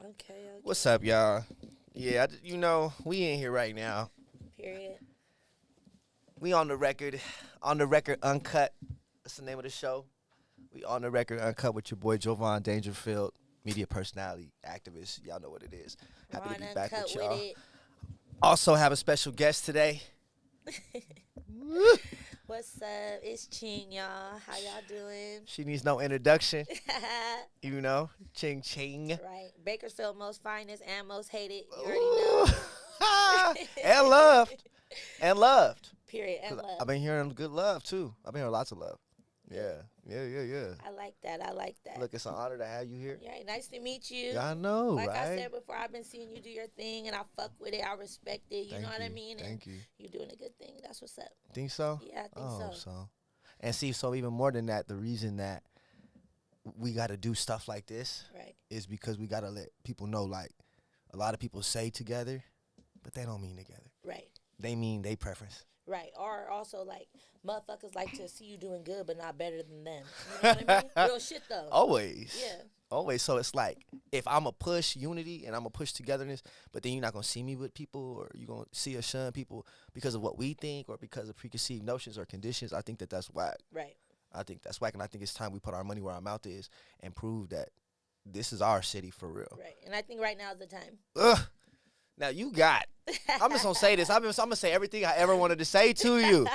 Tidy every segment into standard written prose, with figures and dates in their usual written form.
Okay. What's up, y'all? Yeah, we in here right now. Period. We on the record, Uncut. That's the name of the show. We on the record, Uncut with your boy Jovon Dangerfield, media personality, activist. Y'all know what it is. Happy to Ron be back Uncut with with y'all. it. Also have a special guest today. What's up? It's Ching, y'all. How y'all doing? She needs no introduction. Ching Ching. Right. Bakersfield most finest and most hated. You already know. And loved. And loved. Period. And 'Cause love. I've been hearing good love, too. I've been hearing lots of love. Yeah. I like that. Look, it's an honor to have you here. Yeah, nice to meet you. Yeah, I know, Like right? I said before, I've been seeing you do your thing, and I fuck with it. I respect it. You know what I mean? Thank you. You're doing a good thing. That's what's up. Think so? Yeah, I think so. And see, so even more than that, the reason that we got to do stuff like this is because we got to let people know, like, a lot of people say together, but they don't mean together. Right. They mean they preference. Right. Or also, like, motherfuckers like to see you doing good, but not better than them. You know what I mean? Real shit, though. Always. Yeah. Always. So it's like, if I'm going to push unity and I'm going to push togetherness, but then you're not going to see me with people or you're going to see or shun people because of what we think or because of preconceived notions or conditions, I think that that's whack. Right. I think that's whack, and I think it's time we put our money where our mouth is and prove that this is our city for real. Right. And I think right now is the time. Ugh. Now you got. I'm just gonna say this. I'm gonna say everything I ever wanted to say to you.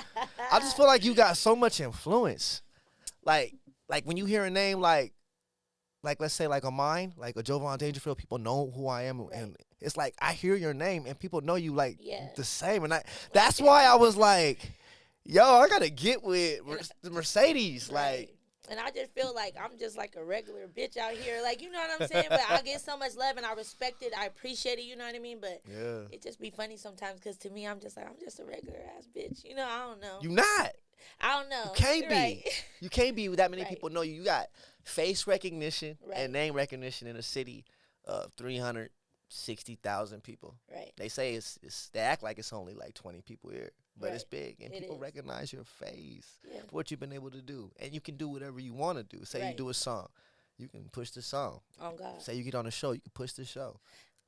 I just feel like you got so much influence. Like when you hear a name like let's say like a mine, like a Jovon Dangerfield, people know who I am, and it's like I hear your name and people know you like the same, and that's why I was like, yo, I gotta get with the Mercedes, like. And I just feel like I'm just like a regular bitch out here. Like, you know what I'm saying? But I get so much love and I respect it. I appreciate it. You know what I mean? But it just be funny sometimes because to me, I'm just a regular ass bitch. You know, I don't know. You not. I don't know. You can't be. Right. You can't be with that many people know you. You got face recognition and name recognition in a city of 360,000 people. Right. They say they act like it's only like 20 people here. But it's big, and people is. recognize your face for what you've been able to do. And you can do whatever you want to do. Say you do a song. You can push the song. Oh, God. Say you get on a show. You can push the show.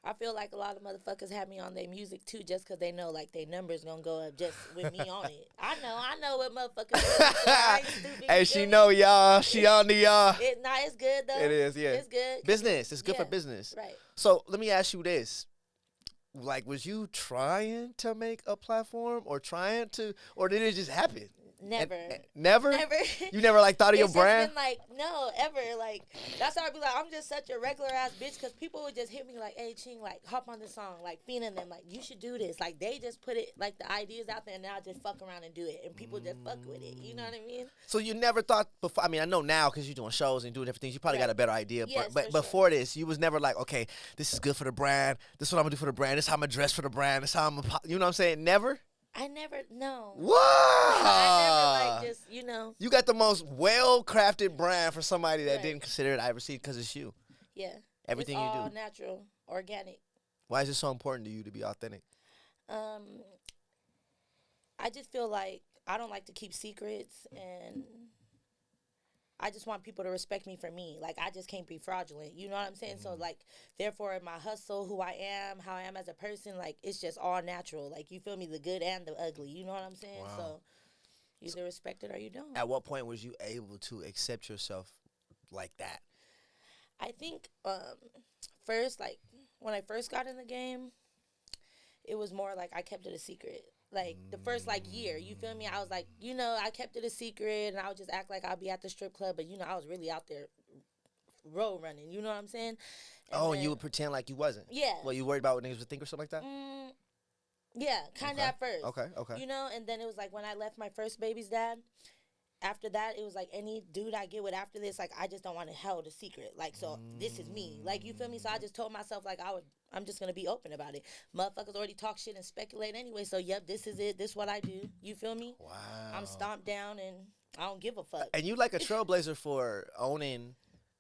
I feel like a lot of motherfuckers have me on their music, too, just because they know, like, their numbers going to go up just with me on it. I know what motherfuckers do. I ain't stupid. Hey, she know, y'all. She on the, y'all. It's good, though. It is, yeah. It's good. Business. It's good for business. Right. So let me ask you this. Like, was you trying to make a platform or did it just happen? Never. Never? Never. You never, like, thought of your brand? It's been, like, no, ever. Like, that's why I be like, I'm just such a regular-ass bitch because people would just hit me like, hey, Ching, like, hop on this song. Like, feeding them, like, you should do this. Like, they just put it, like, the ideas out there, and now I just fuck around and do it. And people just fuck with it. You know what I mean? So you never thought before, I mean, I know now because you're doing shows and doing different things, you probably got a better idea. Yes, but before this, you was never like, okay, this is good for the brand. This is what I'm going to do for the brand. This is how I'm going to dress for the brand. This is how I'm going to, you know what I'm saying? Never? I never, no. What? I never, like, just, you know. You got the most well-crafted brand for somebody that didn't consider it Ivory Seed because it's you. Yeah. Everything it's you do. all natural, organic. Why is it so important to you to be authentic? I just feel like I don't like to keep secrets, and I just want people to respect me for me. Like, I just can't be fraudulent. You know what I'm saying? So, like, therefore, my hustle, who I am, how I am as a person, like, it's just all natural. Like, you feel me? The good and the ugly. You know what I'm saying? Wow. So, you either respect it or you don't. At what point was you able to accept yourself like that? I think, first, like, when I first got in the game, it was more like I kept it a secret. Like, the first, like, year, you feel me? I was like, you know, I kept it a secret, and I would just act like I'll be at the strip club, but, you know, I was really out there road running, you know what I'm saying? And you would pretend like you wasn't? Yeah. Well, you worried about what niggas would think or something like that? Yeah, kind of at first. Okay. You know, and then it was like when I left my first baby's dad, after that, it was like any dude I get with after this, like, I just don't want to hold a secret. Like, so this is me. Like, you feel me? So I just told myself, like, I'm just going to be open about it. Motherfuckers already talk shit and speculate anyway. So, yep, this is it. This is what I do. You feel me? Wow. I'm stomped down and I don't give a fuck. And you like a trailblazer for owning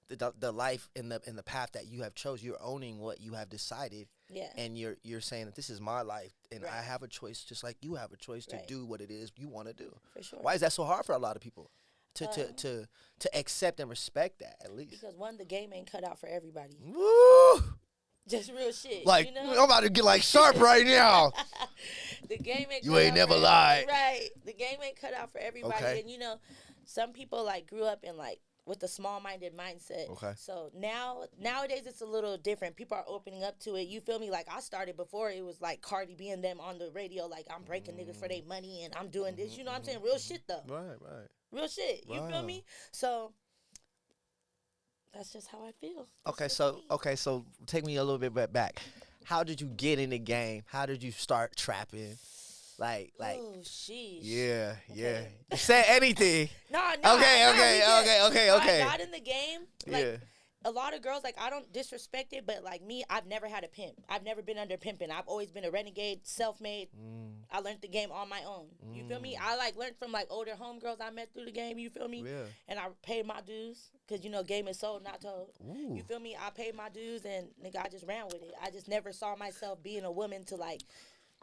the life in the path that you have chose. You're owning what you have decided. Yeah. And you're saying that this is my life and I have a choice just like you have a choice to do what it is you want to do. For sure. Why is that so hard for a lot of people? To accept and respect that, at least. Because one, the game ain't cut out for everybody. Woo! Just real shit. Like, you know? I'm about to get like sharp right now. The game ain't You cut ain't out never for lied. Right. The game ain't cut out for everybody. Okay. And you know, some people like grew up in like with a small minded mindset. Okay. So nowadays it's a little different. People are opening up to it. You feel me? Like I started before it was like Cardi B and them on the radio, like I'm breaking niggas for their money and I'm doing this. You know what I'm saying? Real shit though. Right. Real shit. You feel Wow. me? So that's just how I feel. Okay, so take me a little bit back. How did you get in the game? How did you start trapping? Like, oh sheesh. yeah. Okay. Say anything. No. Okay. I got in the game. Like, Yeah. a lot of girls, like, I don't disrespect it, but, like, me, I've never had a pimp. I've never been under pimping. I've always been a renegade, self-made. I learned the game on my own. You feel me? I, like, learned from, like, older homegirls I met through the game. You feel me? Yeah. And I paid my dues because, you know, game is sold, not told. Ooh. You feel me? I paid my dues, and, nigga, I just ran with it. I just never saw myself being a woman to, like,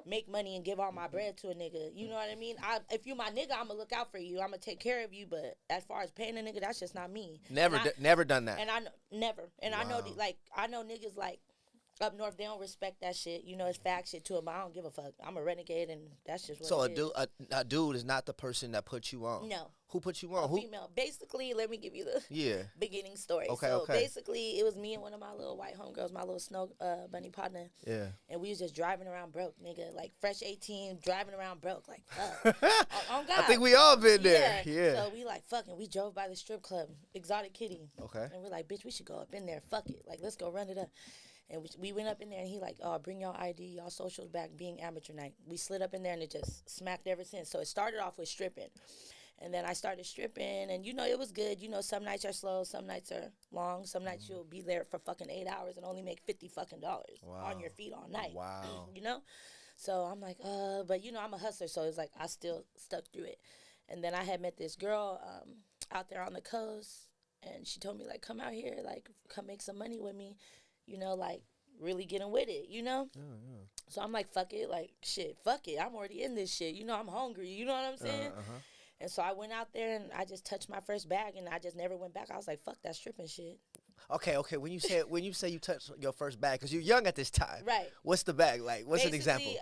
make money and give all my bread to a nigga. You know what I mean? If you my nigga, I'm going to look out for you. I'm going to take care of you. But as far as paying a nigga, that's just not me. Never done that. And I never. And Wow. I know niggas like up north, they don't respect that shit. You know, it's fact shit to them. I don't give a fuck. I'm a renegade, and that's just what So it is. a dude is not the person that put you on. No. Who put you on? A Who? female. Basically, let me give you the beginning story. Okay, so okay. basically, it was me and one of my little white homegirls, my little snow bunny partner. Yeah. And we was just driving around broke, nigga. Like, fresh 18, driving around broke. Like, fuck. on God. I think we all been there. Yeah. So we like, fucking, we drove by the strip club, Exotic Kitty. Okay. And we're like, bitch, we should go up in there. Fuck it. Like, let's go run it up. And we went up in there, and he like, oh, bring y'all ID, y'all socials back, being amateur night. We slid up in there, and it just smacked ever since. So it started off with stripping. And then I started stripping, and, you know, it was good. You know, some nights are slow, some nights are long. Some nights you'll be there for fucking 8 hours and only make $50 fucking on your feet all night. Wow. You know? So I'm like, but, you know, I'm a hustler, so it's like I still stuck through it. And then I had met this girl out there on the coast, and she told me, like, come out here, like, come make some money with me. You know, like, really getting with it, you know? Yeah. So I'm like, fuck it. Like, shit, fuck it. I'm already in this shit. You know, I'm hungry. You know what I'm saying? And so I went out there, and I just touched my first bag, and I just never went back. I was like, fuck that stripping shit. Okay. When you say you touched your first bag, because you're young at this time. Right. What's the bag? Like, what's an example?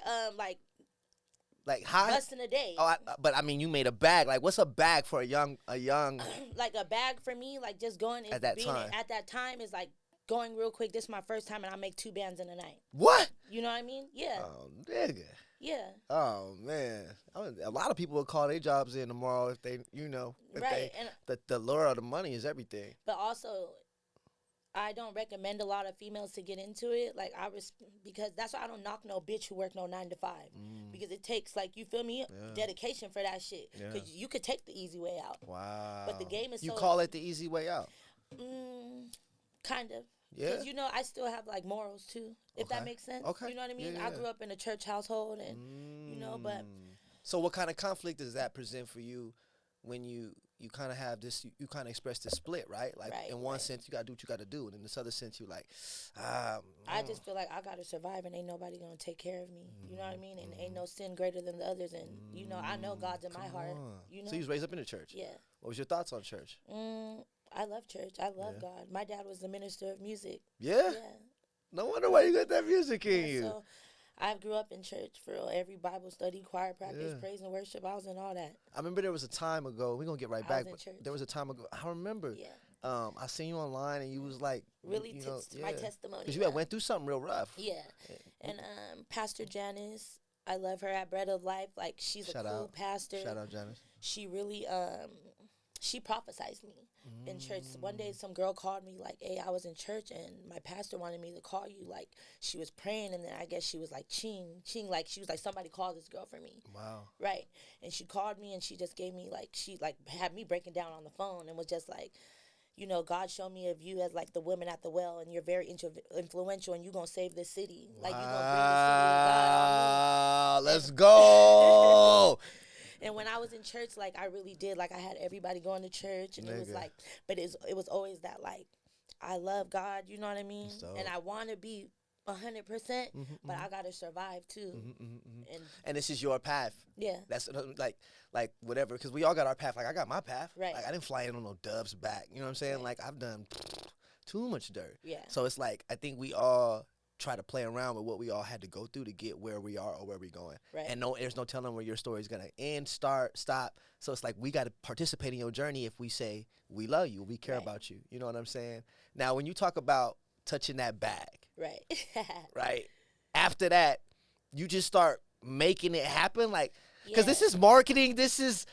Like high? busting a day. Oh, but I mean, you made a bag. Like, what's a bag for a young? Like a bag for me, like just going at that time. At that time is like going real quick. This is my first time, and I make 2 bands in a night. What? You know what I mean? Yeah. Oh, nigga. Yeah. Oh man, a lot of people would call their jobs in tomorrow if they, you know, the lure of the money is everything. But also, I don't recommend a lot of females to get into it. Like because that's why I don't knock no bitch who work no 9 to 5 because it takes, like, you feel me, dedication for that shit. Because you could take the easy way out. Wow. But the game is you call it the easy way out. Kind of. Yeah. Because, you know, I still have, like, morals, too, if that makes sense. Okay. You know what I mean? Yeah. I grew up in a church household, and, you know, but... So what kind of conflict does that present for you when you kind of have this, you kind of express this split, right? Like, in one sense, you got to do what you got to do, and in this other sense, you like, I just feel like I got to survive, and ain't nobody going to take care of me. You know what I mean? And ain't no sin greater than the others, and, you know, I know God's in my heart. You know? So you was raised up in the church? Yeah. What was your thoughts on church? I love church. I love God. My dad was the minister of music. Yeah? No wonder why you got that music in you. So I grew up in church for every Bible study, choir practice, praise and worship. I was in all that. I remember there was a time ago, we're going to get right back, but church. there was a time ago, I remember, I seen you online and you was like, really my testimony. Because you had went through something real rough. Yeah. And Pastor Janice, I love her at Bread of Life. Like, she's a cool pastor. Shout out, Janice. She really, she prophesied me in church. One day, some girl called me, like, hey, I was in church, and my pastor wanted me to call you. Like, she was praying, and then I guess she was like, Ching, like, she was like, somebody called this girl for me. Wow. Right. And she called me, and she just gave me, like, she, like, had me breaking down on the phone and was just like, you know, God showed me of you as, like, the woman at the well, and you're very influential, and you're going to save this city. Like, you're going to bring the city to God on me. Let's go. And when I was in church, like, I really did. Like, I had everybody going to church, and it was like, but it was always that, like, I love God, you know what I mean? And I want to be 100%, but I got to survive, too. And this is your path. Yeah. That's, like whatever, because we all got our path. Like, I got my path. Right. Like, I didn't fly in on no doves back. You know what I'm saying? Like, I've done too much dirt. Yeah. So it's like, I think we all try to play around with what we all had to go through to get where we are or where we're going. Right. And there's no telling where your story is gonna end, start, stop. So it's like we got to participate in your journey if we say we love you, we care about you. You know what I'm saying? Now, when you talk about touching that bag, Right. right? After that, you just start making it happen, like, because this is marketing. This is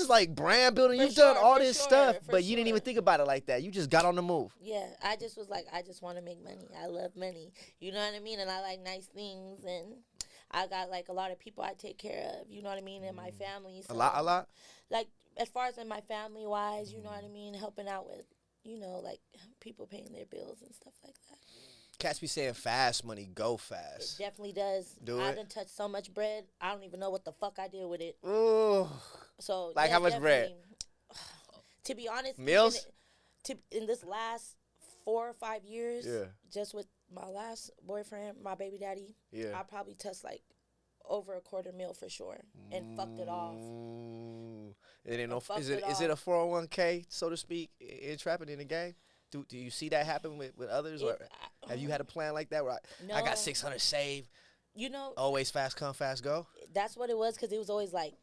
like brand building. You've done all this stuff, but you didn't even think about it like that. You just got on the move. Yeah, I just was like, I just want to make money. I love money. You know what I mean? And I like nice things, and I got like a lot of people I take care of. You know what I mean? In my family. So, A lot. Like as far as in my family wise, you know what I mean? Helping out with, you know, like people paying their bills and stuff like that. Cats be saying fast money, go fast. It definitely does. I done touched so much bread, I don't even know what the fuck I did with it. Ooh. So like how much bread? To be honest, meals. In this last 4 or 5 years, Yeah. just with my last boyfriend, my baby daddy, Yeah. I probably touched like over $250,000 for sure, and fucked it off. It ain't no. Is it a 401k, so to speak, in trapping in the game? Do you see that happen with others, or have you had a plan like that? Where I got 600 saved. You know, always fast come, fast go. That's what it was, because it was always like,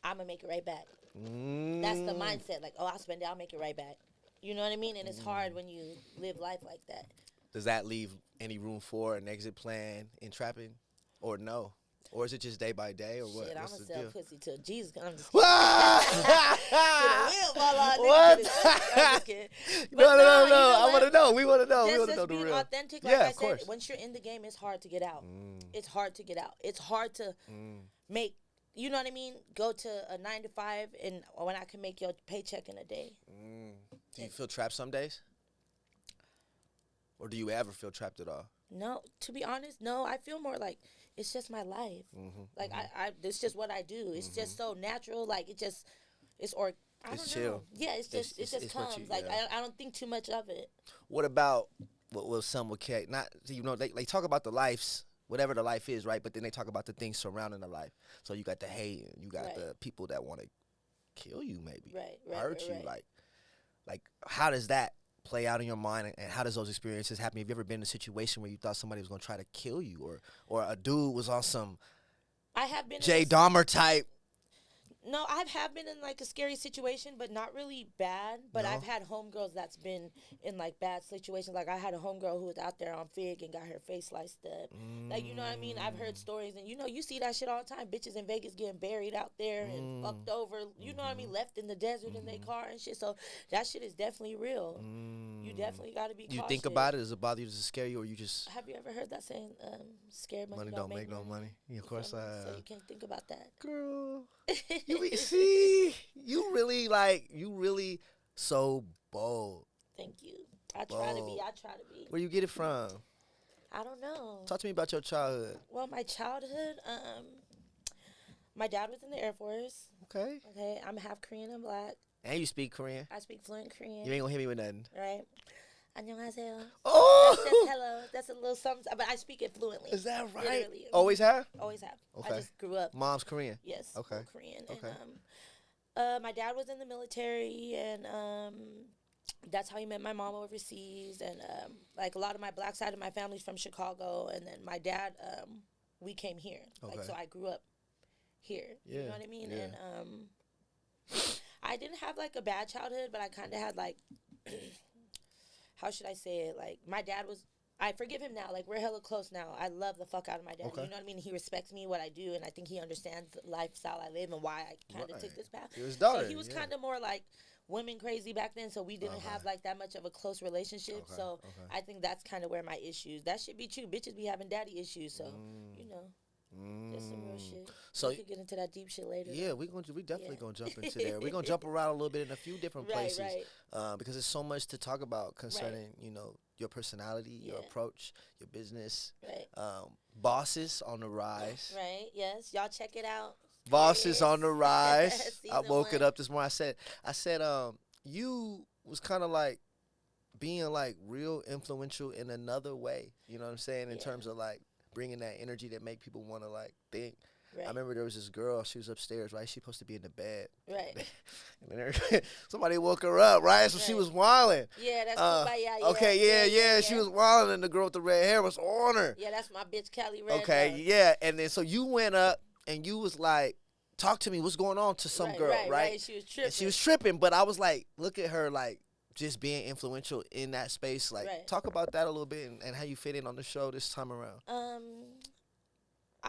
I'm gonna make it right back. That's the mindset. Like, oh, I'll spend it, I'll make it right back. You know what I mean? And it's hard when you live life like that. Does that leave any room for an exit plan in trapping, or no? Or is it just day by day, or what? Shit, I'm What's gonna the sell deal? pussy till Jesus. I'm just kidding. No. I want to know. We want to know. We want to know the being real. authentic. Like I of course. said, once you're in the game, it's hard to get out. It's hard to get out. It's hard to make. You know what I mean? Go to a 9 to 5, and when I can make your paycheck in a day. Do you feel trapped some days? Or do you ever feel trapped at all? No, to be honest, no. I feel more like it's just my life. Like it's just what I do. It's just so natural. Like I don't chill. know. Yeah, it just comes. I don't think too much of it. What about what some would care? Not, you know, they talk about the lives, whatever the life is, right? But then they talk about the things surrounding the life. So you got the hate, you got the people that want to kill you, maybe hurt you. Like how does that play out in your mind, and how does those experiences happen? Have you ever been in a situation where you thought somebody was going to try to kill you, or a dude was on some I have been Jay Dahmer type? No, I have been in like a scary situation, but not really bad. But I've had homegirls that's been in like bad situations. Like I had a homegirl who was out there on Fig and got her face sliced up. Like, you know what I mean? I've heard stories, and you know, you see that shit all the time. Bitches in Vegas getting buried out there and fucked over. You know what I mean? Left in the desert in their car and shit. So that shit is definitely real. You definitely got to be cautious. You think about it? Does it bother you? Does it scare you? Or you just... Have you ever heard that saying, scared money don't make no money? Yeah, of course I have. So you can't think about that. Girl. See, you really so bold. Thank you. I try to be. Where you get it from? I don't know. Talk to me about your childhood. Well, my childhood, my dad was in the Air Force. Okay. I'm half Korean and black. And you speak Korean? I speak fluent Korean. You ain't gonna hit me with nothing. Right. 안녕하세요. Oh! That's hello. That's a little something, but I speak it fluently. Is that right? Literally. Always have? Always have. Okay. I just grew up. Mom's Korean? Yes. Okay. Korean. Okay. And, my dad was in the military, and that's how he met my mom overseas. And like a lot of my black side of my family's from Chicago, and then my dad, we came here. Like, so I grew up here. Yeah. You know what I mean? Yeah. And I didn't have like a bad childhood, but I kind of had like, how should I say it? Like my dad was, I forgive him now. Like we're hella close now. I love the fuck out of my dad. Okay. You know what I mean? He respects me, what I do, and I think he understands the lifestyle I live and why I kind of took this path. His daughter, so he was kind of more like women crazy back then, so we didn't have like that much of a close relationship. So I think that's kind of where my issues. That should be true. Bitches be having daddy issues, so you know. Just some real shit. So we could get into that deep shit later. Yeah, we definitely gonna jump into there. We're gonna jump around a little bit in a few different places, because there's so much to talk about concerning you know, your personality, your approach, your business. Bosses on the rise. Right. Yes. Y'all check it out. Bosses on the rise. I woke it up this morning. I said, you was kind of like being like real influential in another way. You know what I'm saying? In terms of like bringing that energy that make people want to like think. Right. I remember there was this girl. She was upstairs, right? She supposed to be in the bed. Right. And then somebody woke her up, right? So she was wilding. Yeah, that's Kumbaya. Yeah, okay, yeah. She was wilding, and the girl with the red hair was on her. Yeah, that's my bitch, Kelly Red. Okay, yeah. And then so you went up, and you was like, talk to me. What's going on to some girl, right? She was tripping. And she was tripping, but I was like, look at her, like, just being influential in that space. Like, talk about that a little bit and how you fit in on the show this time around.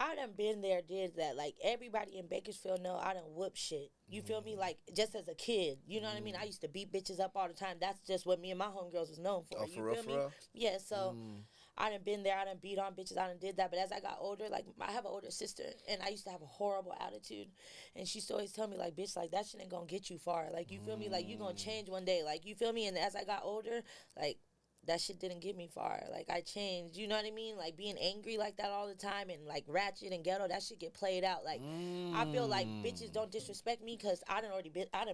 I done been there, did that. Like, everybody in Bakersfield know I done whoop shit. You feel me? Like, just as a kid. You know what I mean? I used to beat bitches up all the time. That's just what me and my homegirls was known for. Oh, you feel me? Real? Yeah, so I done been there. I done beat on bitches. I done did that. But as I got older, like, I have an older sister, and I used to have a horrible attitude. And she used to always tell me, like, bitch, like, that shit ain't gonna get you far. Like, you feel me? Like, you gonna change one day. Like, you feel me? And as I got older, like, that shit didn't get me far. Like, I changed. You know what I mean? Like, being angry like that all the time and, like, ratchet and ghetto, that shit get played out. Like, I feel like bitches don't disrespect me because I done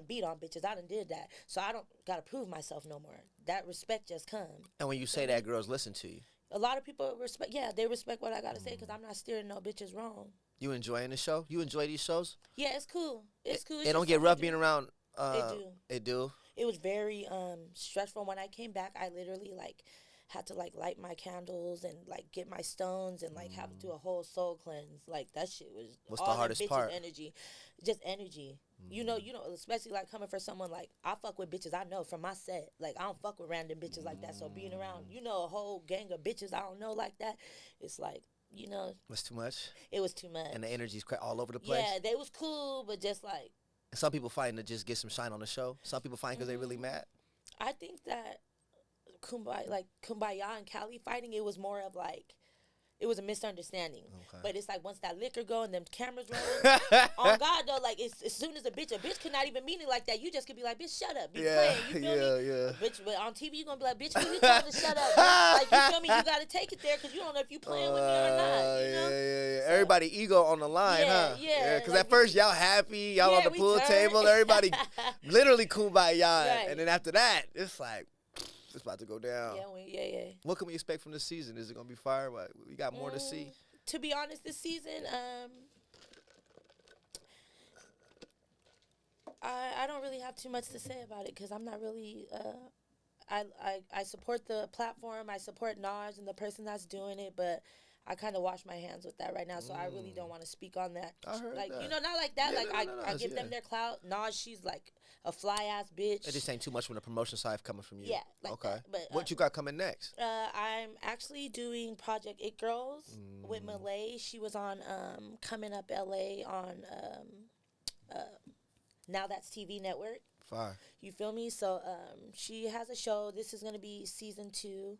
beat on bitches. I done did that. So I don't got to prove myself no more. That respect just come. And when you say that, girls listen to you. A lot of people respect, they respect what I got to say because I'm not steering no bitches wrong. You enjoying the show? You enjoy these shows? Yeah, it's cool. It's cool. It don't get rough being around. It do. It was very stressful. When I came back, I literally, like, had to, like, light my candles and, like, get my stones and, like, have to do a whole soul cleanse. Like, that shit was What's all the hardest part? Energy. Just energy. You know, especially, like, coming for someone, like, I fuck with bitches I know from my set. Like, I don't fuck with random bitches like that. So being around, a whole gang of bitches I don't know like that, it's like, It's too much? It was too much. And the energy's all over the place? Yeah, they was cool, but just, like. Some people fighting to just get some shine on the show. Some people fighting because they really mad. I think that Kumbaya and Cali fighting, it was more of like, it was a misunderstanding. Okay. But it's like once that liquor go and them cameras roll, on God though, like as soon as a bitch could not even mean it like that. You just could be like, bitch, shut up, be playing. You feel me? Yeah. Bitch, but on TV you gonna be like, bitch, who you telling to shut up? Bitch? Like, you feel me? You gotta take it there because you don't know if you playing with me or not. You know? Yeah. So, everybody ego on the line, huh? Yeah. Because at first y'all happy, y'all on the pool table, everybody literally kumbaya, and then after that, it's like. It's about to go down. Yeah. What can we expect from this season? Is it gonna be fire? What, we got more to see? To be honest, this season, I don't really have too much to say about it because I'm not really. I support the platform. I support Naj and the person that's doing it, but I kind of wash my hands with that right now, so I really don't want to speak on that. I heard like, that. Not like that. Yeah, like, I give them their clout. Naj, she's like a fly-ass bitch. It just ain't too much from the promotion side coming from you. Yeah, like okay. That. But, what you got coming next? I'm actually doing Project It Girls with Malay. She was on Coming Up LA on Now That's TV Network. Fire. You feel me? So she has a show. This is going to be season 2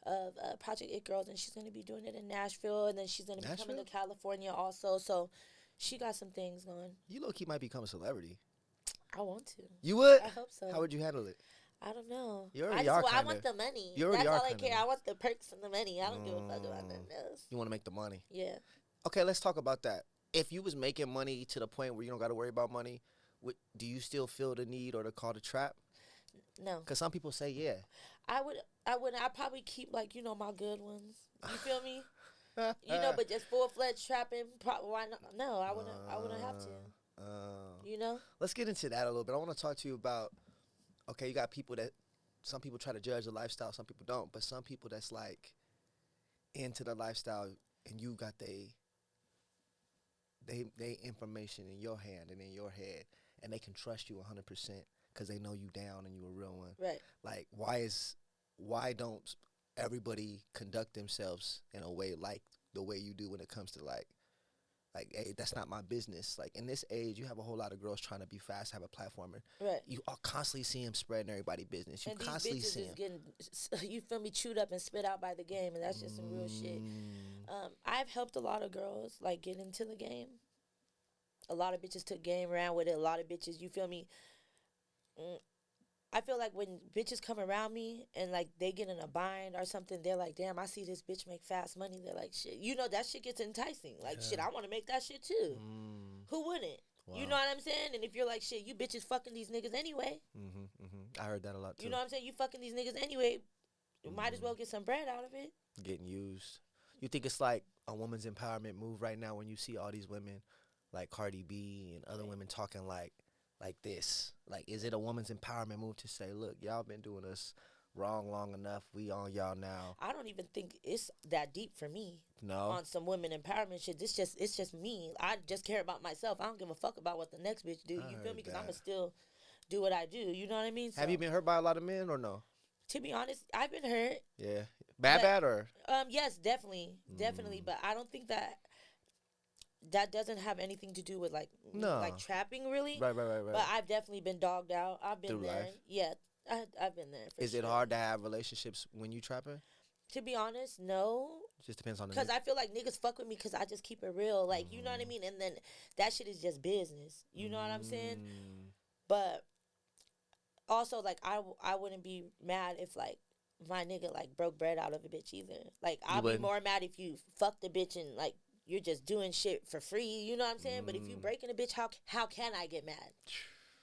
of Project It Girls, and she's going to be doing it in Nashville, and then she's going to be coming to California also. So she got some things going. You low-key might become a celebrity. I want to. You would? I hope so. How would you handle it? I don't know. You already are I want the money. You already That's are all I care. I want the perks and the money. I don't give a fuck about nothing else. You want to make the money. Yeah. Okay, let's talk about that. If you was making money to the point where you don't got to worry about money, do you still feel the need or the call to trap? No. Because some people say, yeah. I would. I'd probably keep, like, my good ones. You feel me? But just full-fledged trapping, why not? No, I wouldn't have to. Let's get into that a little bit. I want to talk to you about, okay, you got people that, some people try to judge the lifestyle, some people don't, but some people that's, like, into the lifestyle, and you got they information in your hand and in your head, and they can trust you 100% because they know you down and you a real one. Right. Like, why don't everybody conduct themselves in a way like the way you do when it comes to like, hey, that's not my business. Like, in this age, you have a whole lot of girls trying to be fast, have a platform. Right. You are constantly seeing them spreading everybody's business. You and constantly these bitches see is them. getting, you feel me, chewed up and spit out by the game, and that's just some real shit. I've helped a lot of girls, like, get into the game. A lot of bitches took game around with it. A lot of bitches, you feel me? I feel like when bitches come around me and, like, they get in a bind or something, they're like, damn, I see this bitch make fast money. They're like, shit. That shit gets enticing. Like, shit, I want to make that shit too. Who wouldn't? Wow. You know what I'm saying? And if you're like, shit, you bitches fucking these niggas anyway. I heard that a lot too. You know what I'm saying? You fucking these niggas anyway. You might as well get some bread out of it. Getting used. You think it's like a woman's empowerment move right now when you see all these women like Cardi B and other women talking like this? Like, is it a woman's empowerment move to say, look, y'all been doing us wrong long enough. We on y'all now. I don't even think it's that deep for me. No. On some women empowerment shit. It's just me. I just care about myself. I don't give a fuck about what the next bitch do. You feel me? Because I'ma still do what I do. You know what I mean? Have you been hurt by a lot of men or no? To be honest, I've been hurt. Yeah. Bad or? Yes, definitely. But I don't think that doesn't have anything to do with like trapping really. Right. But I've definitely been dogged out. I've been Through there. life? Yeah, I've been there. Is it hard to have relationships when you trapping? To be honest, no. It just depends on the Because I feel like niggas fuck with me because I just keep it real. Like, you know what I mean? And then that shit is just business. You know what I'm saying? But also, like, I wouldn't be mad if, like, my nigga, like, broke bread out of a bitch either. Like, I'll be more mad if you fuck the bitch and, like, you're just doing shit for free. You know what I'm saying? But if you breaking a bitch, how can I get mad?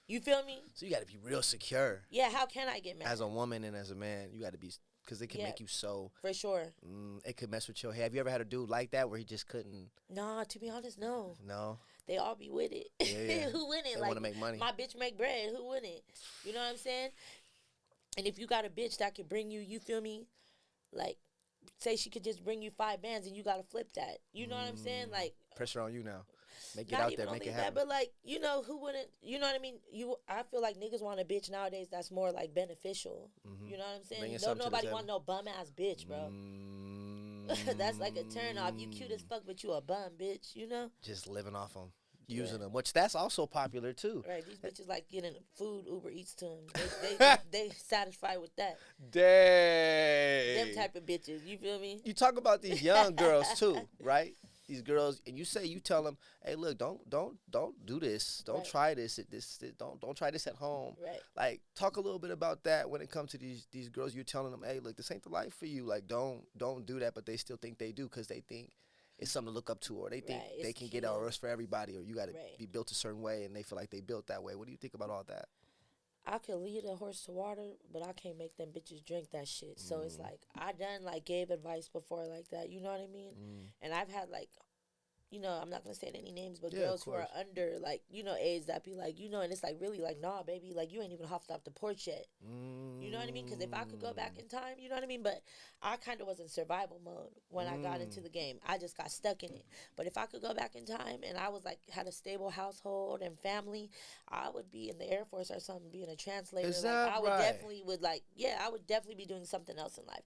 You feel me? So you got to be real secure. Yeah, how can I get mad? As a woman and as a man, you got to be, because it can make you so. For sure. It could mess with your head. Have you ever had a dude like that where he just couldn't? Nah, to be honest, no. No? They all be with it. Yeah. Who wouldn't? They like, want to make money. My bitch make bread. Who wouldn't? You know what I'm saying? And if you got a bitch that could bring you, you feel me? Like, say she could just bring you 5 bands and you got to flip that. You know what I'm saying? Like, pressure on you now. Make it not out even there, make only it happen. that, but like, you know, who wouldn't? You know what I mean? I feel like niggas want a bitch nowadays that's more like beneficial. You know what I'm saying? Don't nobody want no bum ass bitch, bro. That's like a turn off. You cute as fuck, but you a bum, bitch. You know? Just living off them, using them, which that's also popular too. Right. These bitches like getting food Uber Eats to them. They satisfied with that. Dang. Them type of bitches. You feel me? You talk about these young girls too, right? These girls, and you tell them, hey, look, don't do this. Don't try this. Don't try this at home. Right. Like, talk a little bit about that when it comes to these girls. You're telling them, hey, look, this ain't the life for you. Like, don't do that, but they still think they do because they think it's something to look up to, or they think they can get out. Or it's for everybody, or you got to be built a certain way, and they feel like they built that way. What do you think about all that? I could lead a horse to water, but I can't make them bitches drink that shit. So it's like, I done, like, gave advice before like that. You know what I mean? And I've had, like, you know, I'm not going to say any names, but girls who are under, like, you know, age that be like, you know, and it's like, really, like, nah, baby, like, you ain't even hopped off the porch yet. You know what I mean? Because if I could go back in time, you know what I mean? But I kind of was in survival mode when I got into the game. I just got stuck in it. But if I could go back in time and I was, like, had a stable household and family, I would be in the Air Force or something, being a translator. Is that I would definitely I would definitely be doing something else in life.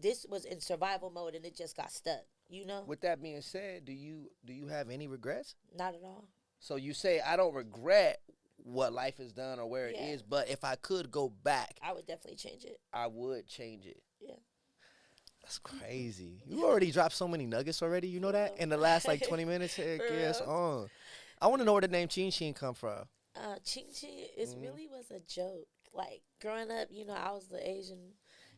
This was in survival mode and it just got stuck. You know? With that being said, do you have any regrets? Not at all. So you say, I don't regret what life has done or where it is, but if I could go back, I would definitely change it. I would change it. Yeah. That's crazy. You already dropped so many nuggets already, you know that? In the last, like, 20 minutes? Heck yes, on. I want to know where the name Ching Ching come from. Ching Ching, it really was a joke. Like, growing up, you know, I was the Asian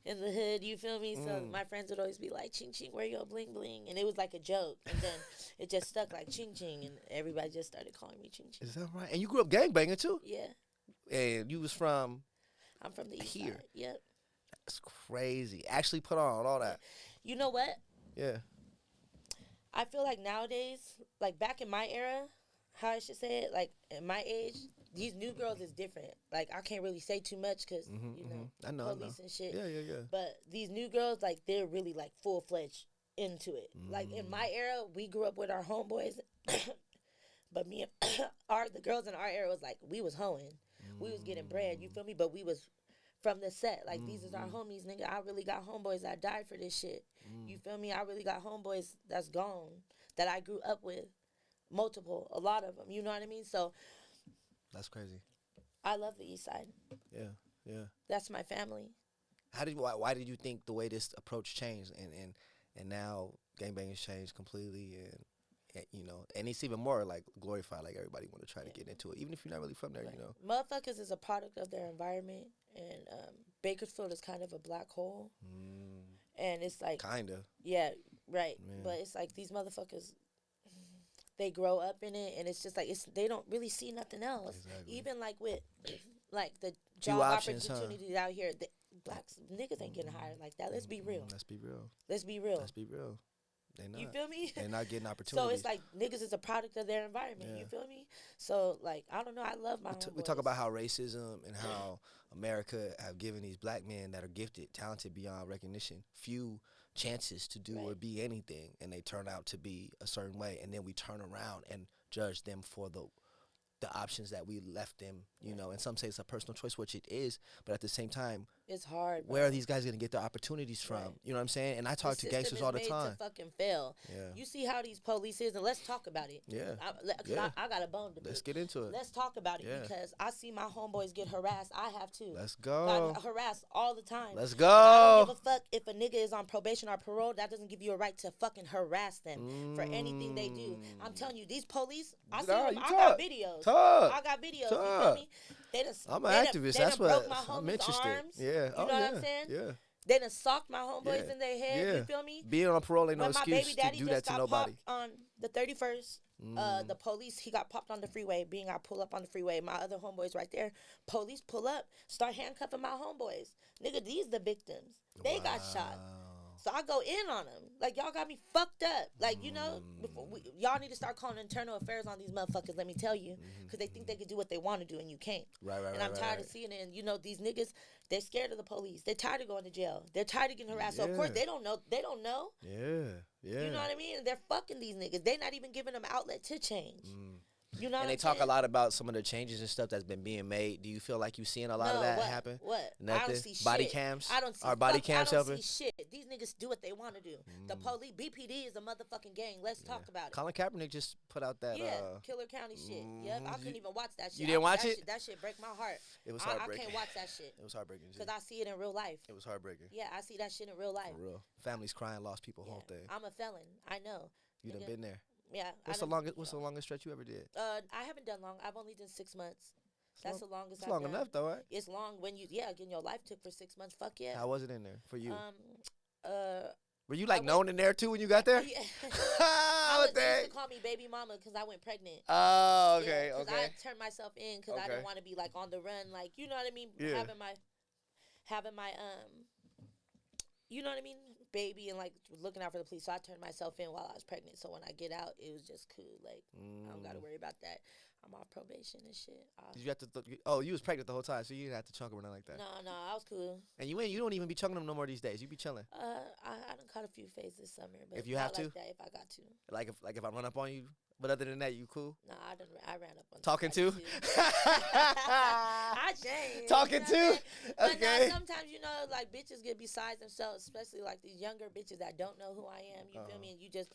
in the hood, you feel me? So my friends would always be like, Ching Ching, where your bling bling? And it was like a joke. And then it just stuck like Ching Ching, and everybody just started calling me Ching Ching. Is that right? And you grew up gangbanging too? Yeah. And you was from? I'm from the east here. side. Yep. That's crazy. Actually put on all that. You know what? Yeah. I feel like nowadays, like back in my era, how I should say it, like at my age, these new girls is different. Like, I can't really say too much because, you know, police and shit. Yeah. But these new girls, like, they're really, like, full-fledged into it. Like, in my era, we grew up with our homeboys. But me and the girls in our era was, like, we was hoeing. We was getting bread, you feel me? But we was from the set. Like, these is our homies, nigga. I really got homeboys that died for this shit. You feel me? I really got homeboys that's gone that I grew up with. Multiple. A lot of them. You know what I mean? So... That's crazy. I love the East Side. Yeah. That's my family. Why did you think the way this approach changed and now gangbanging's changed completely and you know, and it's even more like glorified, like everybody want to try to get into it, even if you're not really from there, you know. Motherfuckers is a product of their environment, and Bakersfield is kind of a black hole, and it's like kinda. Yeah, right. Yeah. But it's like these motherfuckers. They grow up in it, and it's just like they don't really see nothing else. Exactly. Even like with like the job opportunities out here, the blacks niggas ain't getting hired like that. Let's be real. Let's be real. Let's be real. Let's be real. They not. You feel me? They're not getting opportunities. So it's like niggas is a product of their environment. Yeah. You feel me? So like I don't know. I love my homeboys. We talk about how racism and how America have given these black men that are gifted, talented beyond recognition, few chances to do or be anything, and they turn out to be a certain way, and then we turn around and judge them for the options that we left them, you know, and some say it's a personal choice, which it is, but at the same time, it's hard. Bro. Where are these guys going to get their opportunities from? Right. You know what I'm saying? And I talk to gangsters all the time. To fucking fail. Yeah. You see how these police is, and let's talk about it. Yeah. I got a bone to pick. Let's get into it. Let's talk about it because I see my homeboys get harassed. I have too. Let's go. Got harassed all the time. Let's go. I don't give a fuck if a nigga is on probation or parole. That doesn't give you a right to fucking harass them for anything they do. I'm telling you, these police. I see them. I got videos. I got videos. You feel me? I'm an activist. That's what I'm interested. Arms. Yeah. You know what I'm saying? Yeah. They done socked my homeboys in their head. You feel me? Being on parole ain't no excuse to do that to nobody. On the 31st, the police, he got popped on the freeway. Being I pull up on the freeway, my other homeboys right there. Police pull up, start handcuffing my homeboys. Nigga, these the victims. They got shot. So I go in on them. Like, y'all got me fucked up. Like, you know, y'all need to start calling internal affairs on these motherfuckers, let me tell you. Because they think they can do what they want to do and you can't. Right. And I'm tired of seeing it. And, you know, these niggas, they're scared of the police. They're tired of going to jail. They're tired of getting harassed. So, of course, they don't know. Yeah. You know what I mean? And they're fucking these niggas. They're not even giving them outlet to change. You know, and they talk a lot about some of the changes and stuff that's been being made. Do you feel like you seeing a lot of that happen? What? Nothing. I don't see body shit. cams. I don't see. Our body cams helping. I don't see shit. These niggas do what they want to do. The police, BPD is a motherfucking gang. Let's talk about it. Colin Kaepernick just put out that. Killer County shit. Yep, I couldn't even watch that shit. You didn't watch it? That shit break my heart. It was heartbreaking. I can't watch that shit. It was heartbreaking. Because I see it in real life. It was heartbreaking. Yeah, I see that shit in real life. For real. Families crying, lost people, whole thing. I'm a felon. I know. You done been there. Yeah. What's the longest stretch you ever did? I haven't done long. I've only done 6 months. That's the longest I've done. It's long enough though, right? It's long when you getting your life took for 6 months. Fuck yeah. How was it in there for you? Were you like known in there too when you got there? Yeah. They used to call me baby mama because I went pregnant. Oh, okay, yeah, okay. I turned myself in because I didn't want to be like on the run, like you know what I mean. Yeah. Having my you know what I mean, baby, and like looking out for the police. So I turned myself in while I was pregnant. So when I get out, it was just cool. Like I don't gotta worry about that. I'm off probation and shit. Did you have to? You was pregnant the whole time, so you didn't have to chunk them or nothing like that. No, I was cool. And you don't even be chunking them no more these days. You be chilling. I done caught a few phases this summer, but if you have to, like that, if I got to. Like if I run up on you, but other than that, you cool? No, I ran up on talking too. I changed. Talking too. But okay. Sometimes like bitches get besides themselves, especially like these younger bitches that don't know who I am. You feel me? And you just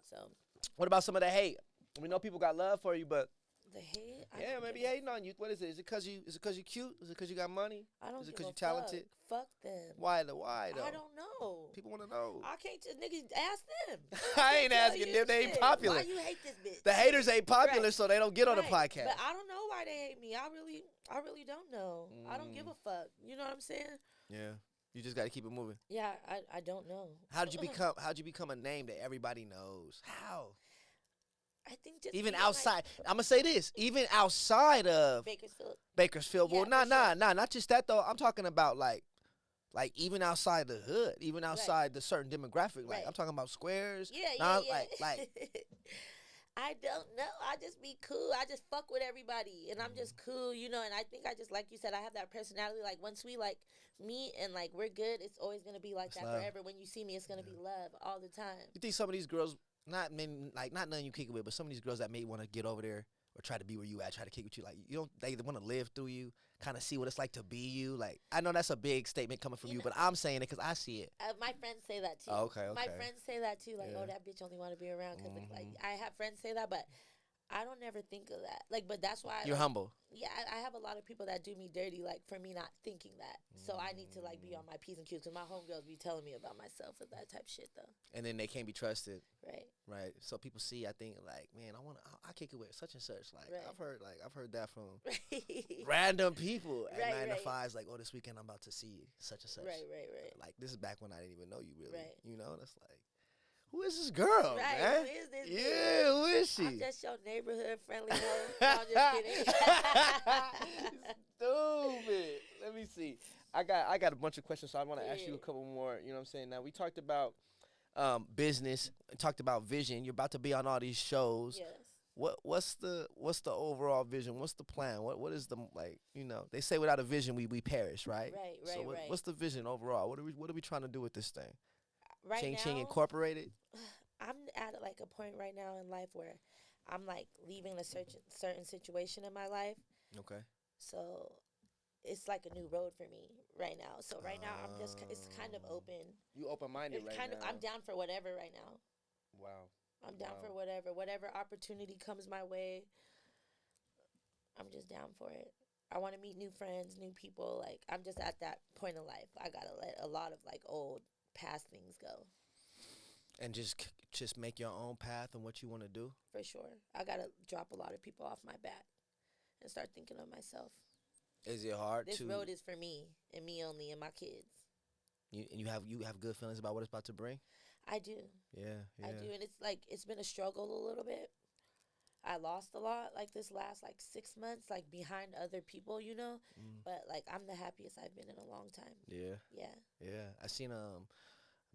So. What about some of the hate? We know people got love for you, but. The hate? Yeah, maybe hating on you. What is it? Is it because you cute? Is it because you got money? I don't. Is it because you talented? Fuck them. Why though? I don't know. People want to know. I can't just niggas ask them. I ain't asking them. They ain't popular. Why you hate this bitch? The haters ain't popular, so they don't get on the podcast. But I don't know why they hate me. I really don't know. I don't give a fuck. You know what I'm saying? Yeah. You just got to keep it moving. Yeah, I don't know. How'd you become a name that everybody knows? How? I think just even outside. I'm gonna say this. Even outside of Bakersfield. Well, not just that though. I'm talking about like even outside the hood, even outside the certain demographic. Like I'm talking about squares. Yeah. Like I don't know. I just be cool. I just fuck with everybody, and I'm just cool, And I think I just, like you said, I have that personality. Like once we like meet and like we're good, it's always gonna be like that forever. When you see me, it's gonna be love all the time. You think some of these girls? Not none you kick it with, but some of these girls that may want to get over there or try to be where you at, try to kick with you. Like they want to live through you, kind of see what it's like to be you. Like I know that's a big statement coming from you, but I'm saying it because I see it. My friends say that too. Oh, okay. My friends say that too. Like, oh, that bitch only want to be around because like I have friends say that, but I don't ever think of that. Like, but that's why you're humble. Yeah, I have a lot of people that do me dirty, like for me not thinking that. So I need to like be on my P's and Q's because my homegirls be telling me about myself and that type of shit though. And then they can't be trusted. Right. So people see, I think like, man, I kick it with such and such. Like I've heard that from random people at 9 to 5s. Like, oh, this weekend I'm about to see such and such. Right. Like this is back when I didn't even know you really. Right. That's like. Who is this girl, man? Who is this girl? Who is she? I'm just your neighborhood friendly hoe. No, I'm just kidding. Stupid. Let me see. I got a bunch of questions, so I want to ask you a couple more. You know what I'm saying? Now, we talked about business. Talked about vision. You're about to be on all these shows. Yes. What's the overall vision? What's the plan? What is the, like, you know, they say without a vision we perish, right? Right, So right. what's the vision overall? What are we trying to do with this thing? Right Ching now, Ching Incorporated. I'm at like a point right now in life where I'm like leaving a certain situation in my life. Okay. So it's like a new road for me right now. So right now I'm just it's kind of open. You open minded It's right kind now. of I'm down for whatever right now. Wow. I'm down for whatever opportunity comes my way. I'm just down for it. I want to meet new friends, new people. Like I'm just at that point in life. I gotta let a lot of like old past things go. And just make your own path and what you want to do. For sure, I gotta drop a lot of people off my back and start thinking of myself. Is it hard This to? road is for me and me only and my kids. You have good feelings about what it's about to bring. I do. Yeah. I do, and it's like it's been a struggle a little bit. I lost a lot like this last like 6 months, like behind other people, you know. But like I'm the happiest I've been in a long time. Yeah. Yeah. Yeah. I seen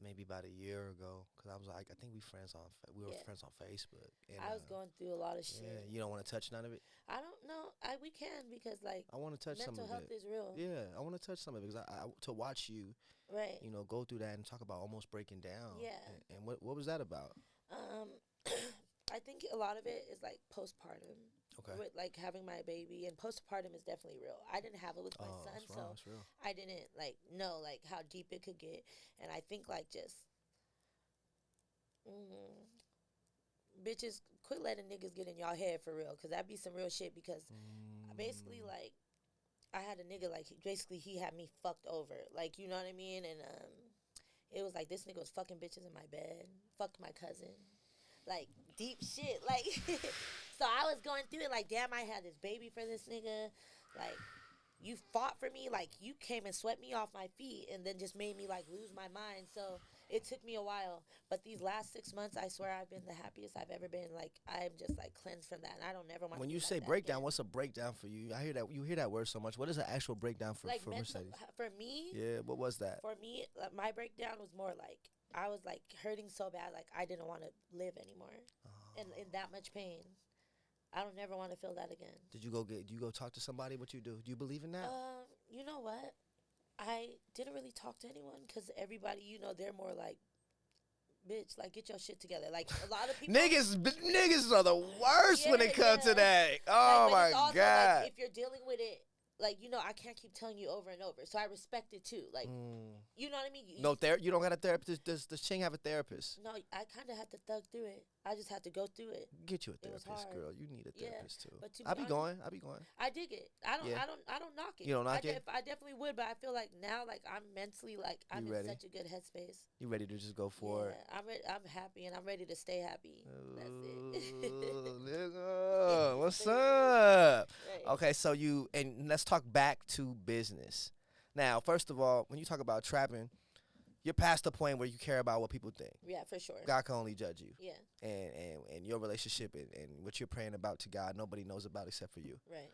maybe about a year ago, because I was like, I think we were friends on Facebook. And, I was going through a lot of shit. Yeah. You don't want to touch none of it. I don't know. We can because like I want to touch some of it. mental health is real. Yeah, I want to touch some of it because I to watch you, Right. you know, go through that and talk about almost breaking down. Yeah. And what was that about? I think a lot of it is like postpartum. Okay. With like having my baby, and postpartum is definitely real. I didn't have it with my son, so That's real. I didn't like know like how deep it could get, and I think like just bitches quit letting niggas get in y'all head for real, cause that be some real shit. Because basically like I had a nigga like basically he had me fucked over, like you know what I mean, and it was like this nigga was fucking bitches in my bed, fucked my cousin. Like deep shit, like so I was going through it like, damn, I had this baby for this nigga, like you fought for me, like you came and swept me off my feet and then just made me like lose my mind. So it took me a while, but these last 6 months I swear I've been the happiest I've ever been. Like I'm just like cleansed from that, and I don't never want. When you say breakdown, what's a breakdown for you? I hear that you hear that word so much. What is an actual breakdown for mental, Mercedes? for me, Yeah, what was that? for me, my breakdown was more like I was like hurting so bad, like I didn't want to live anymore, and in that much pain. I don't never want to feel that again. Did you go talk to somebody? What you do? Do you believe in that? You know what? I didn't really talk to anyone because everybody, you know, they're more like, bitch, like get your shit together. Like a lot of people, niggas are the worst when it comes to that. Oh like, my also, god! Like, if you're dealing with it, like you know, I can't keep telling you over and over. So I respect it too. Like, you know what I mean? You don't got a therapist. Does Ching have a therapist? No, I kind of had to thug through it. I just had to go through it. Get you a therapist, girl. You need a therapist too. But I'll be going. I dig it. I don't knock it. You don't knock it? I definitely would, but I feel like now, like I'm mentally, like I'm in such a good headspace. You ready to just go for it? I'm happy and I'm ready to stay happy. That's it. Nigga, what's up? Right. Okay, so let's talk back to business. Now, first of all, when you talk about trapping, you're past the point where you care about what people think. Yeah, for sure. God can only judge you. Yeah. And your relationship and what you're praying about to God, nobody knows about except for you. Right.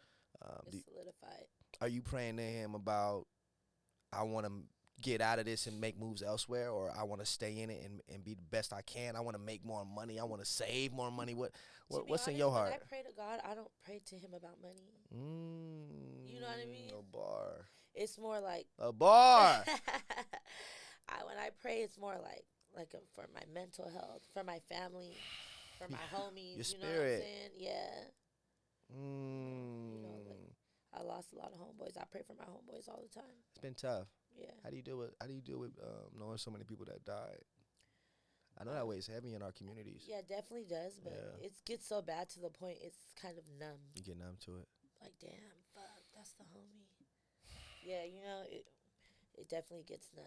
It's solidified. Are you praying to Him about, I want to get out of this and make moves elsewhere, or I want to stay in it and be the best I can? I want to make more money. I want to save more money. What's in your heart? When I pray to God, I don't pray to Him about money. You know what I mean? A bar. It's more like a bar. When I pray, it's more like for my mental health, for my family, for my homies. Your spirit. You know what I'm saying? Yeah. You know, like, I lost a lot of homeboys. I pray for my homeboys all the time. It's been tough. Yeah. How do you deal with knowing so many people that died? I know that weighs heavy in our communities. Yeah, it definitely does, but it gets so bad to the point it's kind of numb. You get numb to it. Like, damn, fuck, that's the homie. Yeah, you know, it definitely gets numb.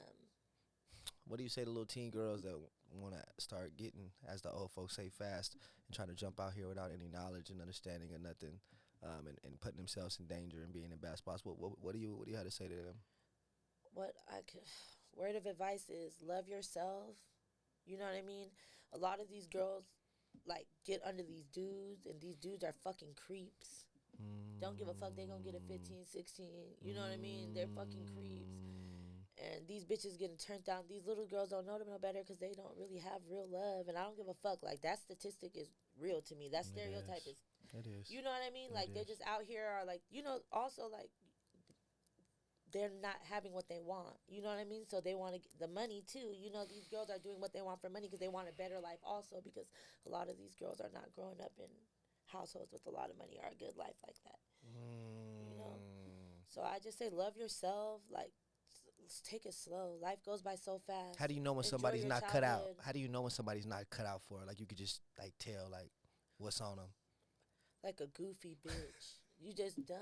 What do you say to little teen girls that want to start getting, as the old folks say, fast and trying to jump out here without any knowledge and understanding or nothing, and putting themselves in danger and being in bad spots? What do you have to say to them? Word of advice is love yourself. You know what I mean? A lot of these girls like get under these dudes, and these dudes are fucking creeps. Don't give a fuck. They gonna get a 15, 16. You know what I mean? They're fucking creeps. and these bitches getting turned down. These little girls don't know them no better because they don't really have real love, and I don't give a fuck. Like, that statistic is real to me. That stereotype is. It is. You know what I mean? Like, they're just out here are like, also like they're not having what they want. You know what I mean? So they want to get the money too. These girls are doing what they want for money because they want a better life also, because a lot of these girls are not growing up in households with a lot of money or a good life like that. So I just say love yourself. Like, let's take it slow. Life goes by so fast. How do you know when somebody's not cut out? How do you know when somebody's not cut out for it? Like, you could just like tell like what's on them. Like a goofy bitch. You just dumb.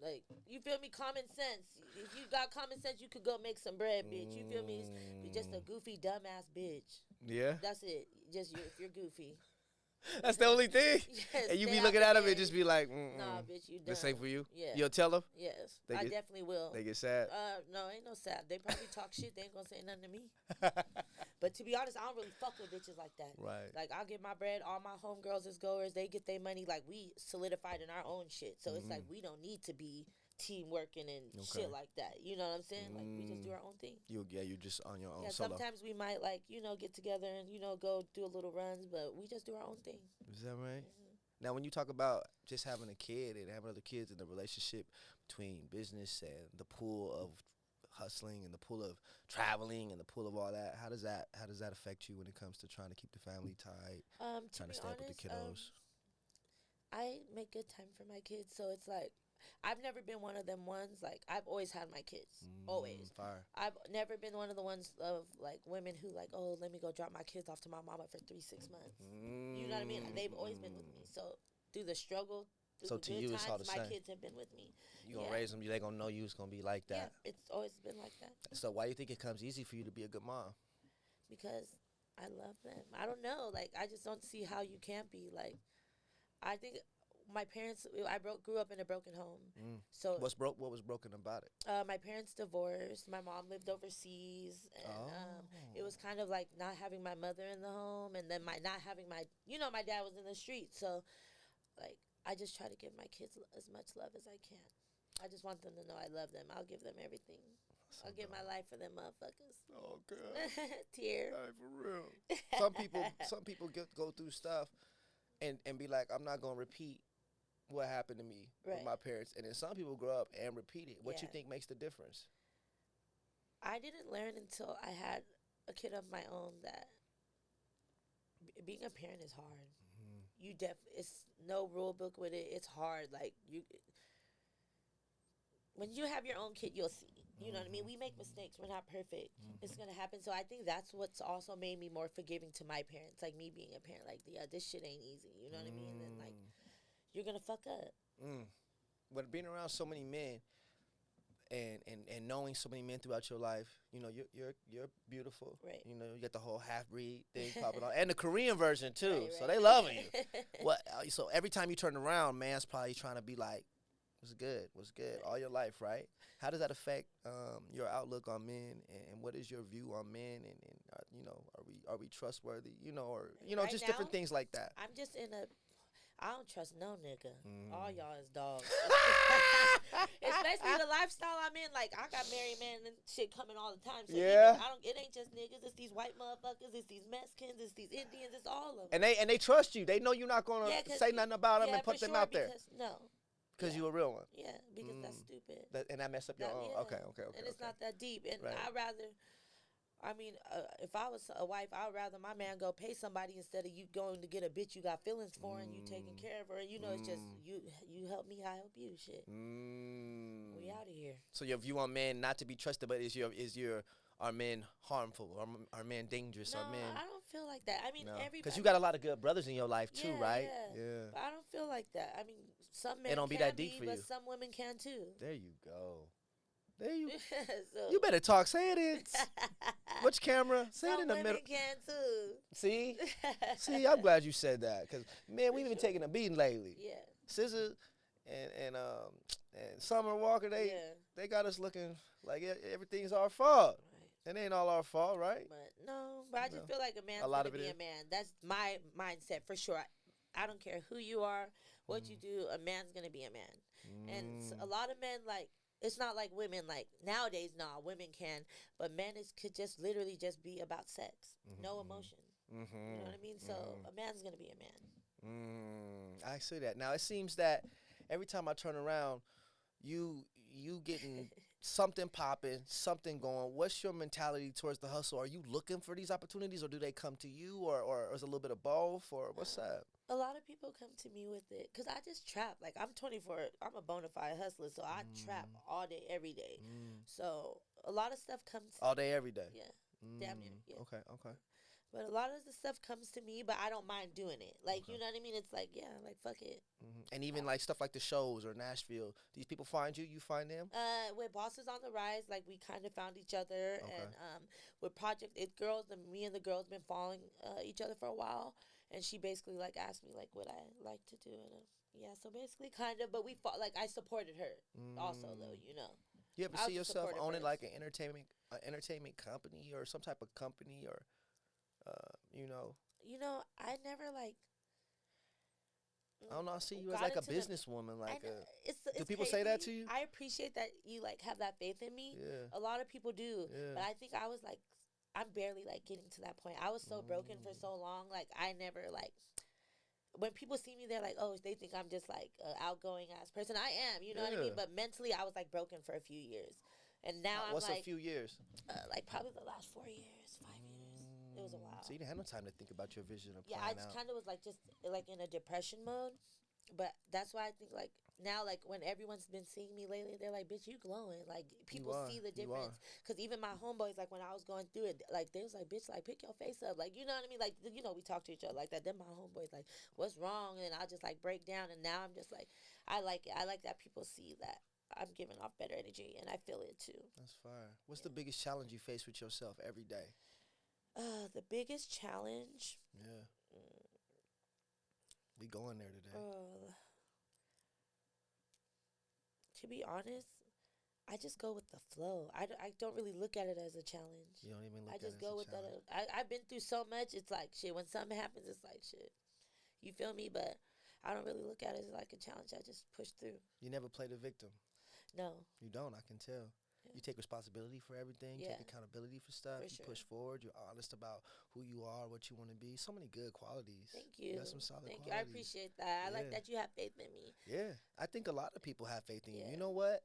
Like, you feel me? Common sense. If you got common sense, you could go make some bread, bitch. You feel me? You're just a goofy, dumbass bitch. Yeah. That's it. Just if you're goofy. That's the only thing? Yes, and you be looking at them and just be like, nah, bitch, you dumb. This ain't for you? Yeah. You'll tell them? Yes. I definitely will. They get sad? No, ain't no sad. They probably talk shit. They ain't gonna say nothing to me. But to be honest, I don't really fuck with bitches like that. Right. Like, I'll get my bread. All my homegirls is goers. They get their money. Like, we solidified in our own shit. So it's like, we don't need to be team working and shit like that. You know what I'm saying? Like, we just do our own thing. You're just on your own solo. Sometimes we might, like, get together and, go do a little runs, but we just do our own thing. Is that right? Now, when you talk about just having a kid and having other kids and the relationship between business and the pool of hustling and the pool of traveling and the pool of all that, how does that affect you when it comes to trying to keep the family tight, trying to stay up with the kiddos? I make good time for my kids, so it's like, I've never been one of them ones, like, I've always had my kids, always. Fire. I've never been one of the ones of, like, women who, like, oh, let me go drop my kids off to my mama for 3-6 months. You know what I mean? They've always been with me. So, through the struggle, through the good times, it's all the same. My kids have been with me. You gonna raise them, they gonna know you, it's gonna be like that. Yeah, it's always been like that. So, why do you think it comes easy for you to be a good mom? Because I love them. I don't know. Like, I just don't see how you can't be. Like, I think my parents, grew up in a broken home. So what was broken about it? My parents divorced. My mom lived overseas, and it was kind of like not having my mother in the home, and then not having my dad was in the street. So, like, I just try to give my kids as much love as I can. I just want them to know I love them. I'll give them everything. I'll give my life for them motherfuckers. Oh, girl. Tear. Hey, for real. Some people go through stuff and be like, I'm not gonna repeat what happened to me with my parents, and then some people grow up and repeat it. What you think makes the difference? I didn't learn until I had a kid of my own that being a parent is hard. It's no rule book with it. It's hard. Like, when you have your own kid, you'll see. You know what I mean? We make mistakes. We're not perfect. It's going to happen. So I think that's what's also made me more forgiving to my parents. Like, me being a parent. Like, this shit ain't easy. You know what I mean? And, like, you're going to fuck up. But being around so many men and knowing so many men throughout your life, you're beautiful. Right. You got the whole half-breed thing popping on. And the Korean version, too. Right. So they loving you. So every time you turn around, man's probably trying to be like, what's good? Right. All your life, right? How does that affect your outlook on men, and what is your view on men, and are we trustworthy? Or right just now, different things like that. I'm just I don't trust no nigga. All y'all is dogs. Especially the lifestyle I'm in. Like, I got married men and shit coming all the time. So it ain't just niggas. It's these white motherfuckers. It's these Mexicans. It's these Indians. It's all of them. And they trust you. They know you're not gonna say nothing about them and put them out there. Because you a real one. Yeah, because that's stupid. And that messed up your own. Yeah. Okay. And it's not that deep. And I'd rather. I mean, if I was a wife, I'd rather my man go pay somebody instead of you going to get a bitch you got feelings for and you taking care of her. It's just you help me, I help you. Shit. We out of here. So your view on men not to be trusted, but are men harmful? Are men dangerous? No, are men? I don't feel like that. I mean, everybody. Because you got a lot of good brothers in your life too, right? Yeah. But I don't feel like that. I mean, some men it don't be that deep for you, but some women can too. There you go. You better talk. Say it in. Which camera? Say it in the middle. Some women can too. See, I'm glad you said that, because man, we've been taking a beating lately. Yeah. SZA and Summer Walker, they got us looking like everything's our fault. Right. It ain't all our fault, right? But I just feel like a man's gonna be a man. That's my mindset for sure. I don't care who you are, what you do. A man's gonna be a man, and a lot of men like. it's not like women like nowadays. Nah, women can, but men is could just literally just be about sex, no emotion. You know what I mean? So a man's gonna be a man. I see that. Now it seems that every time I turn around, you getting something popping, something going. What's your mentality towards the hustle? Are you looking for these opportunities, or do they come to you, or is it a little bit of both, or what's up? A lot of people come to me with it because I just trap. Like I'm 24. I'm a bona fide hustler, so I trap all day, every day. So a lot of stuff comes. All day, every day. Yeah, damn near. Yeah. Okay, okay. But a lot of the stuff comes to me, but I don't mind doing it. Like, you know what I mean? It's like, yeah, like, fuck it. And even like stuff like the shows or Nashville, these people find you, you find them? With Bosses on the Rise, like, we kind of found each other. Okay. And with Project It Girls, me and the girls been following each other for a while. And she basically, like, asked me, like, what I like to do. And yeah, so basically kind of, but we fought, like, I supported her also, though, you know. You ever I see was a yourself supporter owning first. like an entertainment company or some type of company or, you know? You know, I never, like, I don't know. I see you as got like a into the- businesswoman. Like, it's do people say that to crazy. you? I appreciate that you like have that faith in me. Yeah. A lot of people do, Yeah. but I think I was like, I'm barely like getting to that point. I was so broken for so long. Like I never like. When people see me, they're like, "Oh, they think I'm just like an outgoing ass person." I am, you know what I Yeah. mean. But mentally, I was like broken for a few years, and now I'm What's like, a few years? like probably the last 4 years, 5 years. It was a while. So you didn't have no time to think about your vision of Yeah, planning I just out. kind of was like just like in a depression mode. But that's why I think like now like when everyone's been seeing me lately, they're like, "Bitch, you glowing." Like people are, see the you are. difference. Cause even my homeboys like when I was going through it, like they was like, "Bitch, like pick your face up." Like you know what I mean? Like you know we talk to each other like that. Then my homeboys like, "What's wrong?" And I'll just like break down. And now I'm just like, I like it. I like that people see that I'm giving off better energy, and I feel it too. That's fire. What's the biggest challenge you face with yourself every day? The biggest challenge. Yeah. We going there today. To be honest, I just go with the flow. I don't really look at it as a challenge. You don't even look I at just it go as a with challenge. that. I've been through so much. It's like shit. When something happens, it's like shit. You feel me? But I don't really look at it as like a challenge. I just push through. You never play the victim. No. You don't. I can tell. Yeah. You take responsibility for everything. Yeah. Take accountability for stuff. For you sure. push forward. You're honest about who you are, what you want to be. So many good qualities. Thank you. You got some solid Thank qualities. you. I appreciate that. I like Yeah. that you have faith in me. Yeah, I think a lot of people have faith in you. Yeah. You know what?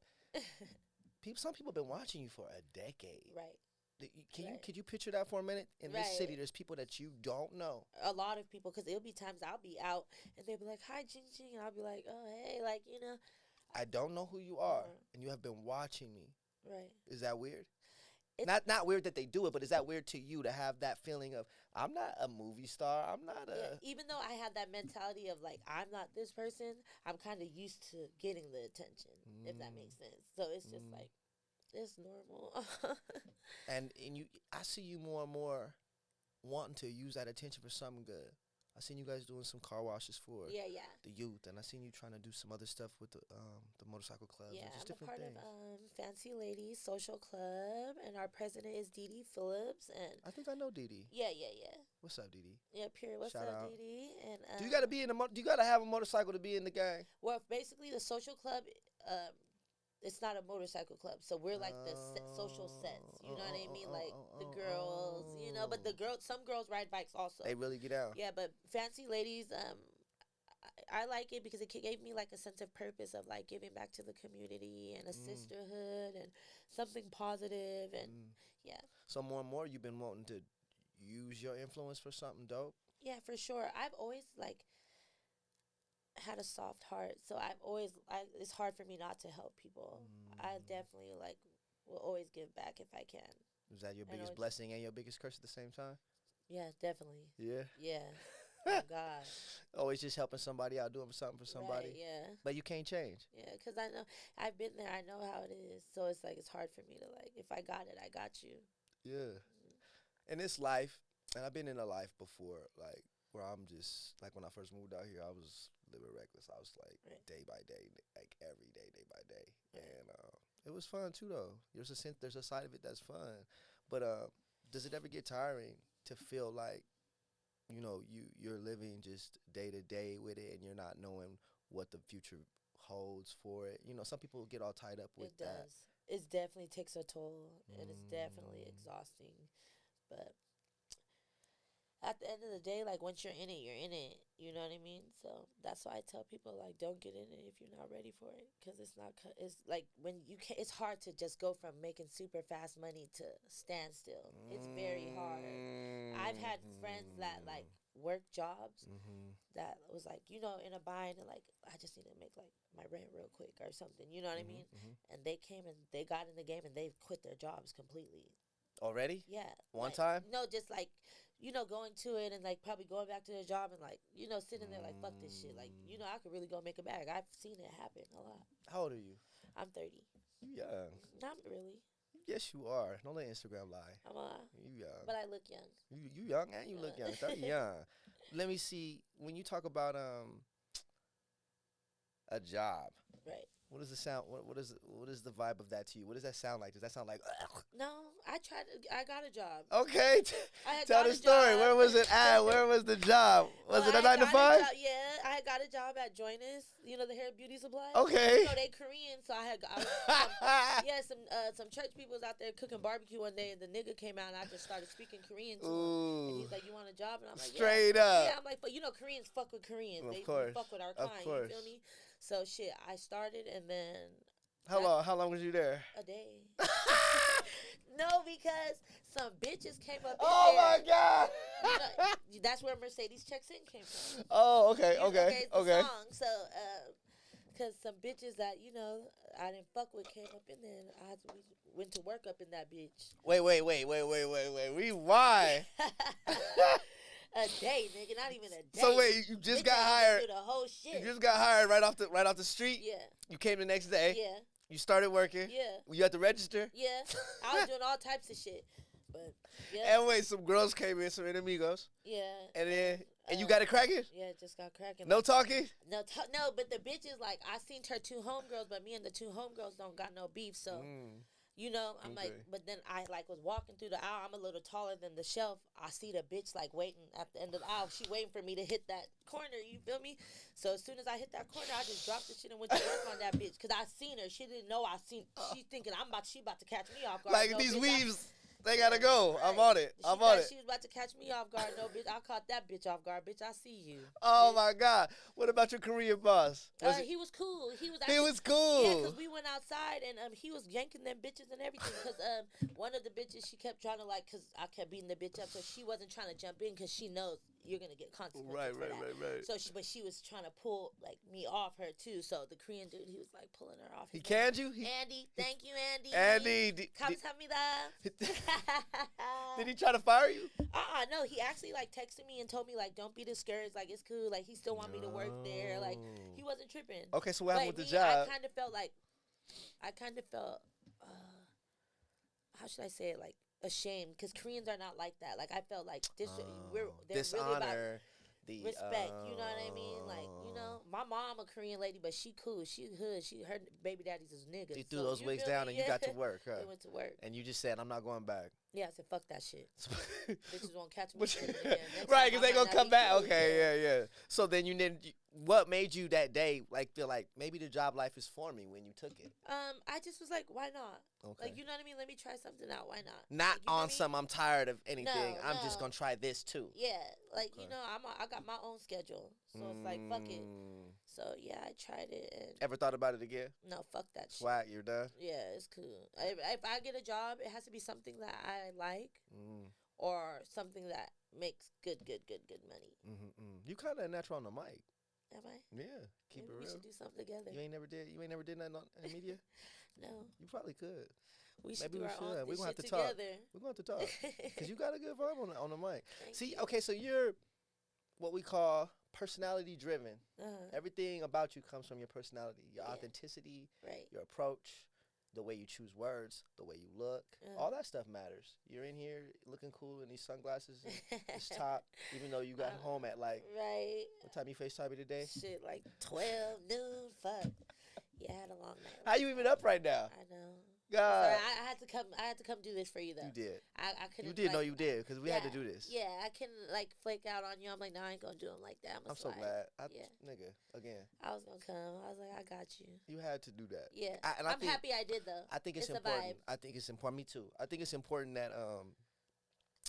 Some people have been watching you for a decade. Right. Could you picture that for a minute? In this Right. city, there's people that you don't know. A lot of people, because it'll be times I'll be out and they'll be like, "Hi, Ching Ching," and I'll be like, "Oh, hey," like you know. I don't know who you are, and you have been watching me. Right. Is that weird? It's- Not weird that they do it, but is that weird to you to have that feeling of I'm not a movie star. I'm not Yeah, a. even though I have that mentality of like I'm not this person, I'm kind of used to getting the attention, if that makes sense. So it's just like it's normal. And I see you more and more wanting to use that attention for something good. I seen you guys doing some car washes for yeah. the youth, and I seen you trying to do some other stuff with the motorcycle clubs Yeah, and just I'm a different part things. of Fancy Ladies Social Club, and our president is Dee Dee Phillips, and I think I know Dee Dee. yeah. What's up, Dee Dee? Yeah, period. What's Shout up, out. Dee Dee? And Do you gotta do you gotta have a motorcycle to be in the gang? well, basically the social club, it's not a motorcycle club, so we're like the social sets. You know what I mean? Like the girls, you know. But some girls ride bikes also. They really get out. Yeah, but Fancy Ladies, I like it because it gave me like a sense of purpose of like giving back to the community and a sisterhood and something positive and yeah. So more and more, you've been wanting to use your influence for something dope. Yeah, for sure. I've always like had a soft heart, so it's hard for me not to help people. I definitely like will always give back if I can. Is that your I know biggest it's- blessing and your biggest curse at the same time? Yeah, definitely. Yeah. Yeah. Oh God. Always just helping somebody out, doing something for somebody. Right, yeah. But you can't change. Yeah, because I know I've been there. I know how it is. So it's like it's hard for me to like. If I got it, I got you. Yeah. In this life, and I've been in a life before, like where I'm just like when I first moved out here, I was living reckless. I was like day by day, like every day, day by day, and it was fun too though. There's a side of it that's fun, but does it ever get tiring to feel like, you know, you're living just day to day with it, and you're not knowing what the future holds for it. You know, some people get all tied up with It that. does. It definitely takes a toll, and it's definitely exhausting. But at the end of the day, like once you're in it, you're in it. You know what I mean? So that's why I tell people like, don't get in it if you're not ready for it, because it's not. It's like when you can. It's hard to just go from making super fast money to standstill. It's very hard. I've had friends that like work jobs that was like, you know, in a bind and like, I just need to make like my rent real quick or something. You know what I mean? And they came and they got in the game and they've quit their jobs completely. Already? Yeah. One like, time? No, just like, you know, going to it and like probably going back to the job and like, you know, sitting there like, fuck this shit. Like, you know, I could really go make a bag. I've seen it happen a lot. How old are you? I'm 30. You young. Not really. Yes, you are. Don't let Instagram lie. I'm a, You young. but I look young. You young and you look young. 30 young. Let me see. When you talk about a job, Right. what does it sound? What is the vibe of that to you? What does that sound like? Does that sound like? Ugh? No, I got a job. Okay, I had tell got the a story. job. Where was it at? Where was the job? Was Well, it a I 9 to got 5? Yeah, I had got a job at Joinus, you know, the hair beauty supply. Okay. You know, they Korean, so some church people was out there cooking barbecue one day, and the nigga came out, and I just started speaking Korean to him. And he's like, "You want a job?" And I'm like, Straight yeah. up. Yeah, I'm like, but you know, Koreans fuck with Koreans. Of They course. fuck with our Of kind. course. You feel me? So shit, I started, and then How long was you there? a day. No, because some bitches came up in Oh there. my God. You know, that's where Mercedes Checks In came from. Oh, okay, It's okay, the okay. song. So, because some bitches that, you know, I didn't fuck with came up in there, and we went to work up in that bitch. Wait. Rewind. A day, nigga, not even a day. So wait, you just Bitch got ain't even hired. do the whole shit. You just got hired right off the street. Yeah. You came the next day. Yeah. You started working. Yeah. You had to register. Yeah. I was doing all types of shit. But, yeah. And wait, some girls came in, some enemigos. Yeah. And then, you got it cracking? Yeah, it just got cracking. No like, talking? No, but the bitches, like, I seen her 2 homegirls, but me and the 2 homegirls don't got no beef, so... You know, I'm like, but then I like was walking through the aisle. I'm a little taller than the shelf. I see the bitch like waiting at the end of the aisle. She waiting for me to hit that corner. You feel me? So as soon as I hit that corner, I just dropped the shit and went to work on that bitch. Cause I seen her. She didn't know I seen. She thinking she about to catch me off guard. Like no, these bitch, weaves, they gotta go. Right. I'm on it. She was about to catch me off guard. No, bitch, I caught that bitch off guard. Bitch, I see you. Oh bitch. my God! What about your Korean boss? He was cool. He was cool. Yeah, because we went outside and he was yanking them bitches and everything. Because one of the bitches, she kept trying to because I kept beating the bitch up, so she wasn't trying to jump in because she knows you're gonna get consequences. Right. So she was trying to pull me off her too. So the Korean dude, he was like pulling her off. He canned you? Andy, thank you, Andy. Andy, 감사합니다. Did he try to fire you? No, he actually texted me and told me don't be discouraged, it's cool, he still want me to work there, he wasn't tripping. Okay, so what happened with the I job? kind of felt how should I say it, ashamed, because Koreans are not like that. I felt they're dishonor, really about the respect. You know what I mean? My mom a Korean lady, but she cool. She hood. Her baby daddy's is niggas. You threw those wigs down and you got to work, huh? They went to work. And you just said, I'm not going back. Yeah, I said, fuck that shit. Bitches won't catch me again. Right, because they going to come back. Cool. Okay, yeah. So then what made you that day feel like maybe the job life is for me when you took it? I just was like, why not? Okay. You know what I mean? Let me try something out. Why not? Not on some, I'm tired of anything. No, I'm just going to try this too. Yeah, I got my own schedule. So it's fuck it. So yeah, I tried it. And Ever thought about it again? No, fuck that shit. Swag, you're done? Yeah, it's cool. If I get a job, it has to be something that I like or something that makes good money. You kind of natural on the mic. Am I? Yeah, keep Maybe it real. We should do something together. You ain't never did nothing in the media? No. You probably could. We should Maybe do we our own should. We're gonna have to together. talk. We're going to talk because you got a good vibe on the mic. Thank you. Okay, so you're what we call personality driven. Uh-huh. Everything about you comes from your personality, your authenticity, right. your approach, the way you choose words, the way you look. All that stuff matters. You're in here looking cool in these sunglasses and this top, even though you got home at right. What time you FaceTime me today? Shit, 12 noon. Fuck. Yeah, I had a long night. How you even up right now? I know. Sorry, God, I had to come. I had to come do this for you though. you did. I couldn't. You did know like, you did because we yeah, had to do this. Yeah, I couldn't like flake out on you. I'm like, no, I ain't gonna do them like that. I'm so glad. Yeah, Nigga, again, I was gonna come. I was like, I got you. you had to do that. Yeah, And I I'm think, happy I did though. I think it's a vibe. important. I think it's important. Me too. I think it's important that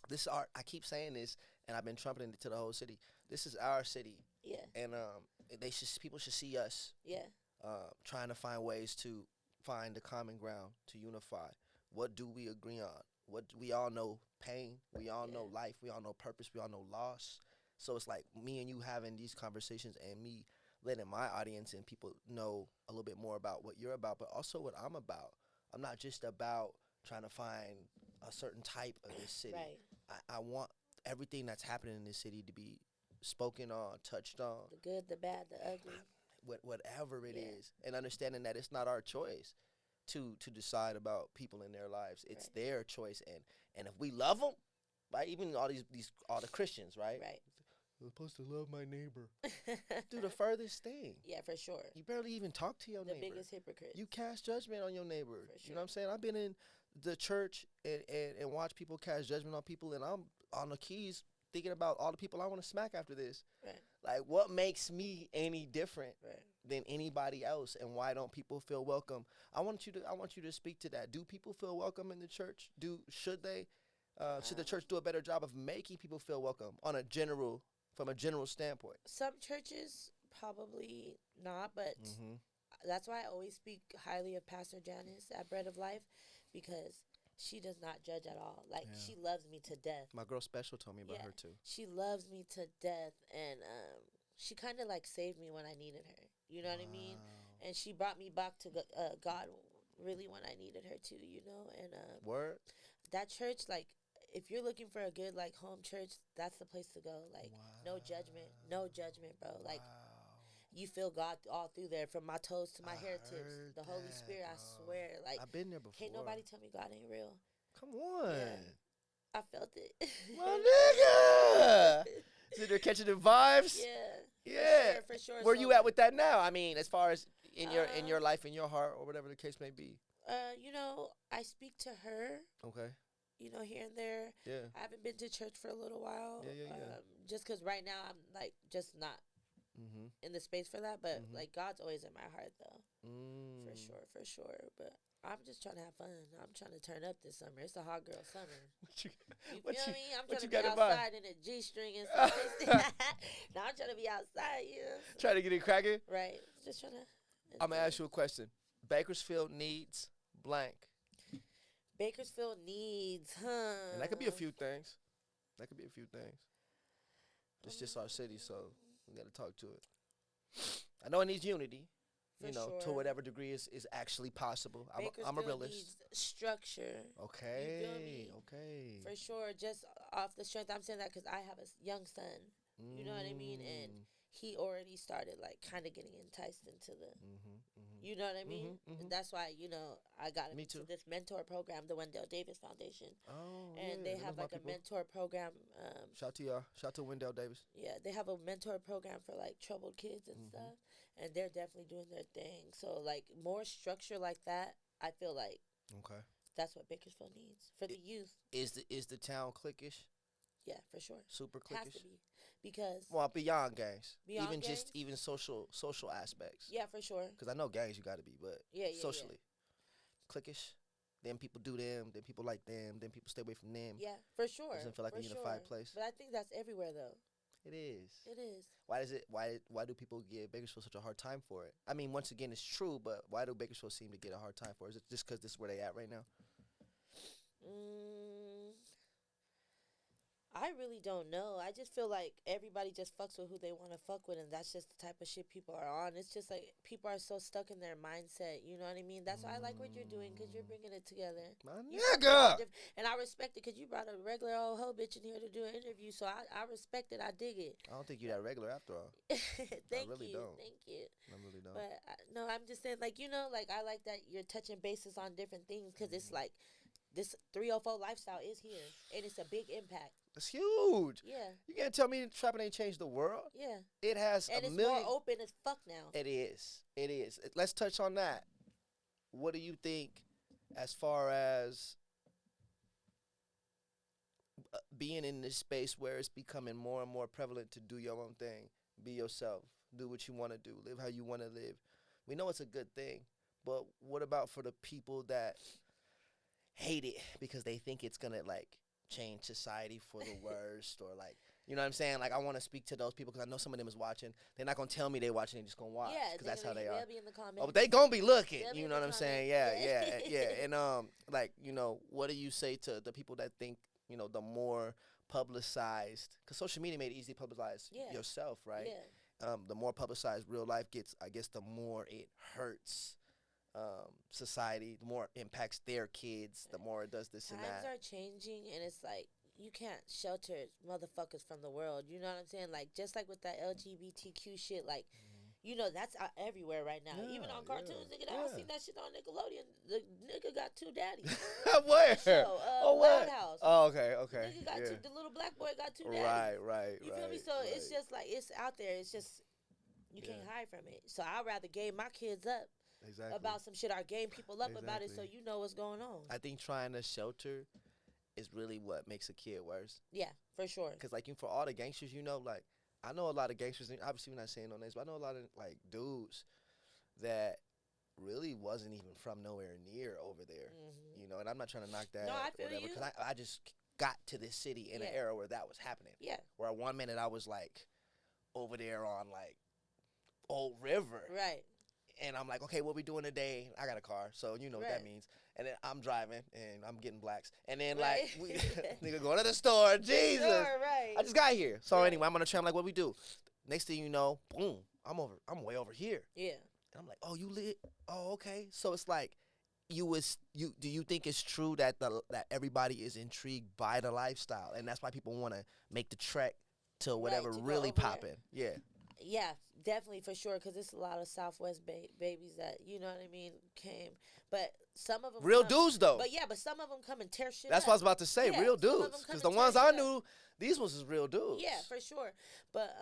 this art. I keep saying this, and I've been trumpeting it to the whole city. This is our city, Yeah, and people should see us yeah, trying to find ways to find the common ground to unify. What do we agree on? What we all know pain, we all know life, we all know purpose, we all know loss. So it's like me and you having these conversations and me letting my audience and people know a little bit more about what you're about, but also what I'm about. I'm not just about trying to find a certain type of this city. right. I want everything that's happening in this city to be spoken on, touched on, The good, the bad, the ugly. whatever it Yeah. is, and understanding that it's not our choice to decide about people in their lives. It's Right. their choice, and if we love them, right? Even all all the Christians, right? Right. I'm supposed to love my neighbor. Do the furthest thing. Yeah, for sure. You barely even talk to your The neighbor. biggest hypocrite. You cast judgment on your neighbor. For You sure. know what I'm saying? I've been in the church and watch people cast judgment on people, and I'm on the keys thinking about all the people I want to smack after this. Right. Like, what makes me any different Right. than anybody else, and why don't people feel welcome? I want you to speak to that. Do people feel welcome in the church? Should they? Should the church do a better job of making people feel welcome from a general standpoint? Some churches probably not, but that's why I always speak highly of Pastor Janice at Bread of Life, because she does not judge at all. Like, she loves me to death. My girl Special told me about her too. She loves me to death, and she kind of like saved me when I needed her. You know what I mean? And she brought me back to God really when I needed her too. You know, and Word. that church, like, if you're looking for a good like home church, that's the place to go. Like, no judgment, bro. Like, you feel God all through there, from my toes to my hair tips. The Holy Spirit, bro. I swear. Like, I've been there before. Can't nobody tell me God ain't real. Come on. Yeah. I felt it. My nigga. So they're catching the vibes? Yeah. For sure. Where you at with that now? I mean, as far as in your life, in your heart, or whatever the case may be. You know, I speak to her. Okay. You know, here and there. Yeah. I haven't been to church for a little while. Yeah. Just because right now I'm like just not in the space for that. But like, God's always in my heart though. For sure. But I'm just trying to have fun. I'm trying to turn up this summer. It's a hot girl summer. You feel me? I'm trying to be outside in a G-string and stuff. Now I'm trying to be outside, you know. Trying to get it cracking? Right. Just trying to. I'm going to ask you a question. Bakersfield needs blank. Bakersfield needs, And that could be a few things. It's just our city, so we got to talk to it. I know it needs unity. For to sure. whatever degree is actually possible. I'm a realist. Needs structure. Okay. You feel me? Okay. For sure. Just off the strength, I'm saying that because I have a young son. You know what I mean? And he already started like kind of getting enticed into the. You know what I mean? And that's why I got him into this mentor program, the Wendell Davis Foundation. Oh, and they have like a mentor program. Shout to y'all. Shout to Wendell Davis. Yeah, they have a mentor program for like troubled kids and stuff, and they're definitely doing their thing. So like more structure like that, I feel like that's what Bakersfield needs for the youth. Is the town cliquish? Yeah, for sure. Super cliquish. Has to be, because beyond gangs, beyond just social aspects. Yeah, for sure. Because I know gangs you got to be, but socially, cliquish. Then people do them. Then people like them. Then people stay away from them. Yeah, for sure. Doesn't feel like a unified place. But I think that's everywhere though. It is. It is. Why do people give Bakersfield such a hard time for it? I mean, once again, it's true, but why do Bakersfield seem to get a hard time for it? Is it just because this is where they at right now? I really don't know. I just feel like everybody just fucks with who they want to fuck with, and that's just the type of shit people are on. It's just like people are so stuck in their mindset. You know what I mean? That's why I like what you're doing, because you're bringing it together. My nigga! And I respect it, because you brought a regular old hoe bitch in here to do an interview, so I respect it. I dig it. I don't think you're that regular after all. Thank really you. don't. Thank you. I really don't. But no, I'm just saying, like, like I like that you're touching bases on different things, because it's like this 304 lifestyle is here, and it's a big impact. It's huge. Yeah. You can't tell me trapping ain't changed the world. Yeah. It has and a it's million. more open as fuck now. It is. Let's touch on that. What do you think as far as being in this space where it's becoming more and more prevalent to do your own thing, be yourself, do what you want to do, live how you want to live. We know it's a good thing, but what about for the people that hate it because they think it's gonna like change society for the worst, or like, you know what I'm saying? Like, I want to speak to those people because I know some of them is watching. They're not gonna tell me they watching. They're just gonna watch Yeah, because that's how they are. they'll be in the comments. Oh, but they gonna be looking. They'll be You in know the what I'm saying? comments. Yeah, yeah, yeah. And like, you know, what do you say to the people that think, you know, the more publicized, because social media made it easy to publicize yourself, right? Yeah. The more publicized real life gets, I guess, the more it hurts society, the more it impacts their kids, the more it does this and that. Times are changing, and it's like you can't shelter motherfuckers from the world. You know what I'm saying? Like, just like with that LGBTQ shit, like, you know, that's everywhere right now. Yeah, even on cartoons, nigga. I yeah. seen that shit on Nickelodeon. The nigga got two daddies. Where? Show, Oh, what? Loud House. Oh, okay, okay. Nigga got Yeah. the little black boy got two daddies. Right. You feel me? So it's just like, it's out there. It's just, you can't hide from it. So I'd rather game my kids up about some shit, or game people up about it, so you know what's going on. I think trying to shelter is really what makes a kid worse. Yeah, for sure. Because, like, for all the gangsters, you know, like, I know a lot of gangsters, and obviously we're not saying no names, but I know a lot of, like, dudes that really wasn't even from nowhere near over there, you know, and I'm not trying to knock that. No, I feel whatever, you. because I just got to this city in an era where that was happening. Yeah. Where 1 minute I was, like, over there on, like, Old River. Right. And I'm like, okay, what we doing today? I got a car, so you know what that means. And then I'm driving, and I'm getting blacks. And then, like, we nigga going to the store. Jesus. Right. I just got here. So anyway, I'm on the train. I'm like, what we do? Next thing you know, boom, I'm way over here. Yeah. And I'm like, oh, you lit? Oh, okay. So it's like, do you think it's true that that everybody is intrigued by the lifestyle, and that's why people want to make the trek to whatever really popping? Yeah. Yeah, definitely, for sure, because it's a lot of Southwest babies that, you know what I mean, came. But some of them real dudes, though. But some of them come and tear shit That's up. what I was about to say, real dudes. Because the ones I knew, these ones is real dudes. Yeah, for sure. But,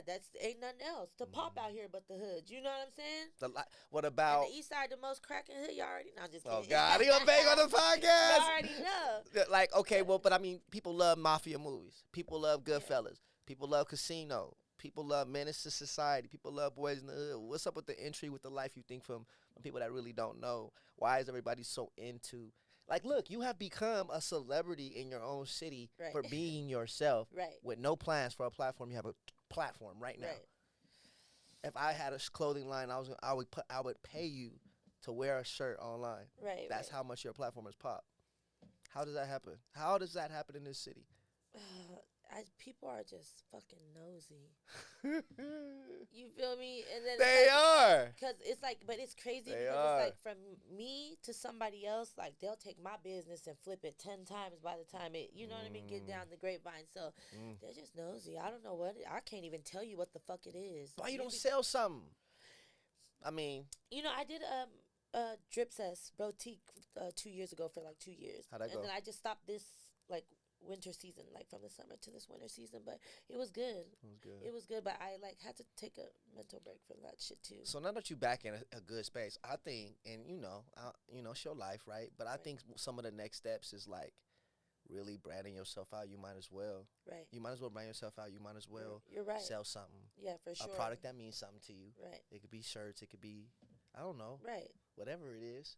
that's ain't nothing else to pop out here but the hood. You know what I'm saying? What about and the east side, the most cracking hood? Y'all already know. I'm just kidding. Oh God, he gonna bang on the podcast. You already know. Like, okay, well, but I mean, people love mafia movies. People love Goodfellas. People love Casino. People love Menace to Society. People love Boys in the Hood. What's up with the entry with the life you think from people that really don't know? Why is everybody so into? Like, look, you have become a celebrity in your own city for being yourself, with no plans for a platform. You have a platform right now. If I had a clothing line, I would pay you to wear a shirt online. That's how much your platform has popped. How does that happen? How does that happen in this city? People are just fucking nosy. You feel me? And then they are. Because it's like, but it's crazy they because are. It's like from me to somebody else, like they'll take my business and flip it 10 times by the time it, you know what I mean, get down the grapevine. So they're just nosy. I don't know I can't even tell you what the fuck it is. Why you don't sell something? I mean, you know, I did Dripsess boutique 2 years ago for like 2 years. How'd that go? And then I just stopped this like winter season, like from the summer to this winter season, but it was good. It was good, but I like had to take a mental break from that shit too. So now that you back in a good space, I think, and it's your life, right? But I think some of the next steps is like really branding yourself out. You might as well. Right. You might as well brand yourself out. You might as well. You're right. Sell something. Yeah, for sure. A product that means something to you. Right. It could be shirts. It could be, I don't know. Right. Whatever it is.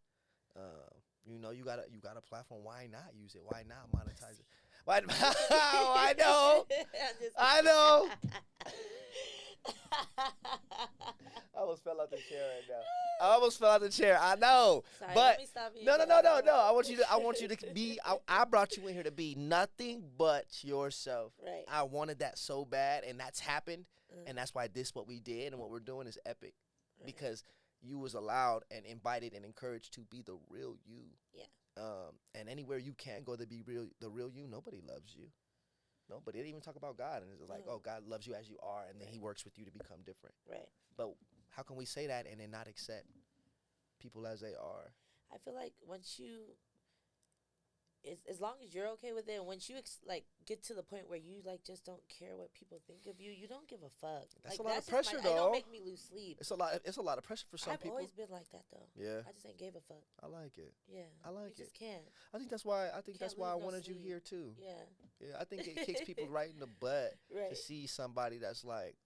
You got a platform. Why not use it? Why not monetize it? Why? I know. I know. I almost fell out the chair right now. I know. Sorry, but let me stop you. No. I want you to be. I brought you in here to be nothing but yourself. Right. I wanted that so bad, and that's happened, and that's why what we did and what we're doing is epic, because you was allowed and invited and encouraged to be the real you. Yeah. And anywhere you can go to be the real you, nobody loves you. Nobody. They didn't even talk about God. And it's like, oh, God loves you as you are, and then he works with you to become different. Right. But how can we say that and then not accept people as they are? I feel like once you as long as you're okay with it, and once you like get to the point where you like just don't care what people think of you, you don't give a fuck. That's like, a lot of just pressure, It though. don't make me lose sleep. It's a lot. It's a lot of pressure for some I've people. always been like that though. Yeah. I just ain't gave a fuck. I like it. Yeah. I like You it. just can't. I think that's why. I think Can't that's why I lose no wanted you sleep. here too. Yeah. Yeah. I think it kicks people right in the butt Right. to see somebody that's like,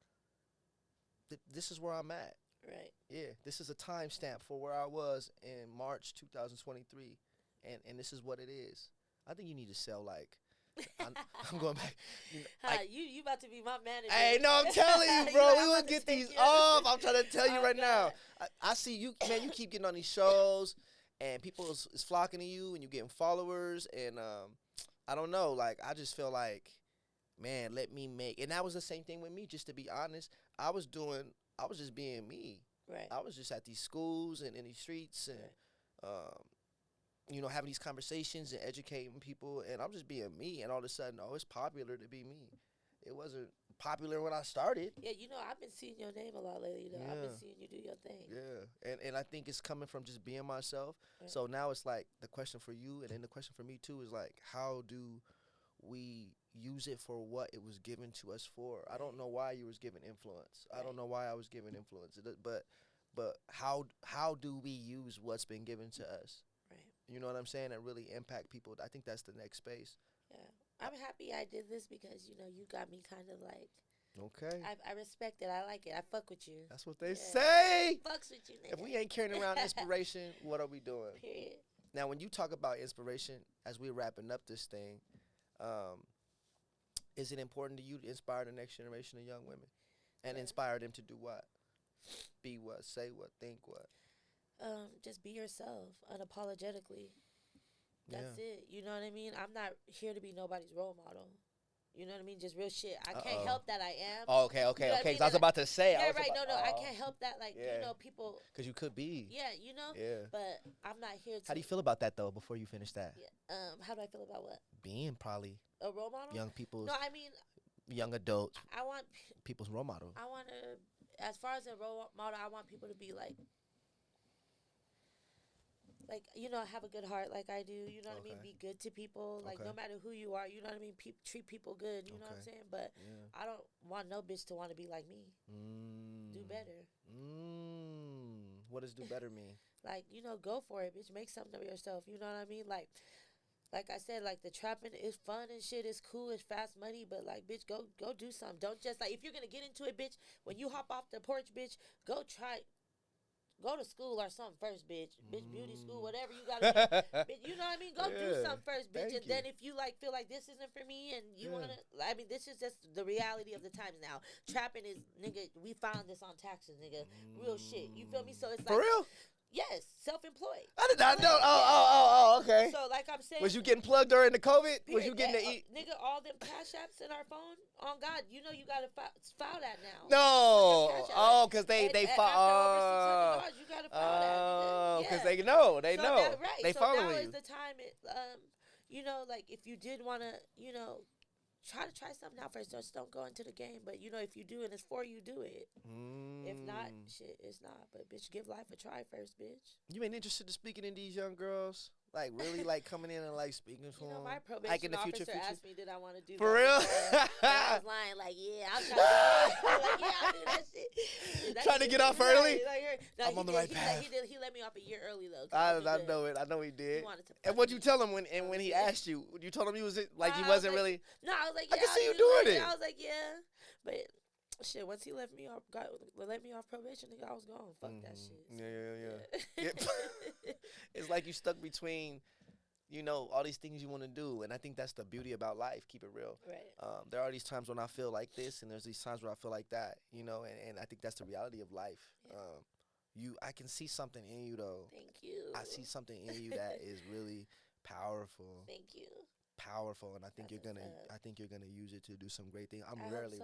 this is where I'm at. Right. Yeah. This is a timestamp for where I was in March 2023, and this is what it is. I think you need to sell like. I'm going back. Like, you about to be my manager. hey, no, I'm telling you, bro. We will get these off. I'm trying to tell you right now. I see you, man. You keep getting on these shows, and people is flocking to you, and you getting followers, and I don't know. Like, I just feel like, man, let me make. And that was the same thing with me. Just to be honest, I was just being me. Right. I was just at these schools and in these streets, and having these conversations and educating people, and I'm just being me, and all of a sudden, it's popular to be me. It wasn't popular when I started. Yeah, I've been seeing your name a lot lately, though. Yeah. I've been seeing you do your thing. Yeah, and I think it's coming from just being myself. Right. So now it's like the question for you, and then the question for me too is like, how do we use it for what it was given to us for? I don't know why you was given influence. I don't know why I was given influence. But how do we use what's been given to us? Right. You know what I'm saying? And really impact people. I think that's the next space. Yeah. I'm happy I did this because, you got me kind of like. Okay. I respect it. I like it. I fuck with you. That's what they say. Fucks with you, nigga. If we ain't carrying around inspiration, what are we doing? Period. Now, when you talk about inspiration, as we're wrapping up this thing, is it important to you to inspire the next generation of young women? And inspire them to do what? Be what? Say what? Think what? Just be yourself unapologetically. That's it. You know what I mean? I'm not here to be nobody's role model. You know what I mean? Just real shit. I can't help that I am. Oh, okay. You know what I mean? Because I was about to say. Yeah, right. No, I can't help that. Like, people. Because you could be. Yeah, Yeah. But I'm not here to. How do you feel about that, though, before you finish that? Yeah. How do I feel about what? Being probably a role model? Young people's. No, I mean. Young adults. I want. People's role model. I want to. As far as a role model, I want people to be like, have a good heart like I do. You know what I mean? Be good to people. Like, no matter who you are, you know what I mean? Treat people good. You know what I'm saying? But I don't want no bitch to want to be like me. Do better. What does do better mean? Like, go for it, bitch. Make something of yourself. You know what I mean? Like I said, like, the trapping is fun and shit. It's cool. It's fast money. But, like, bitch, go do something. Don't just, like, if you're going to get into it, bitch, when you hop off the porch, bitch, go to school or something first, bitch. Bitch, beauty school, whatever you got to do. Bitch, you know what I mean? Go do something first, bitch. Then if you, like, feel like this isn't for me and you want to, I mean, this is just the reality of the times now. Trapping is, nigga, we found this on taxes, nigga. Real shit. You feel me? So it's like. For real? Yes, self-employed. I did not know. Oh, okay. So, like I'm saying. Was you getting plugged during the COVID? Was you getting to eat? Nigga, all them cash apps in our phone, on God, you got to file that now. No. Because they file. After over $600, you got to file that. Oh, because they know. They know. Now, right. They following you. Now is the time, like, if you did want to, try something out first. Just don't go into the game. But, if you do and it's for you, do it. If not, shit, it's not. But, bitch, give life a try first, bitch. You ain't interested in speaking in these young girls? Like, really, like, coming in and, like, speaking for them? My probation like in the officer asked me, did I want to do for that? real? I was lying, like, yeah, I'm trying to I'll do that shit. Trying to get off early? I'm on the right path. He let me off a year early, though. I know it. I know he did. And what'd you tell him when he asked you? You told him you wasn't really... No, I was like, yeah. I can see you doing it. I was like, yeah. But... shit, once he let me off probation, nigga, I was gone. Fuck that shit. Yeah. It's like you stuck between, all these things you want to do, and I think that's the beauty about life. Keep it real. Right. There are these times when I feel like this, and there's these times where I feel like that. And I think that's the reality of life. Yeah. I can see something in you though. Thank you. I see something in you that is really powerful. Thank you. Powerful, and I think you're gonna use it to do some great things. I'm rarely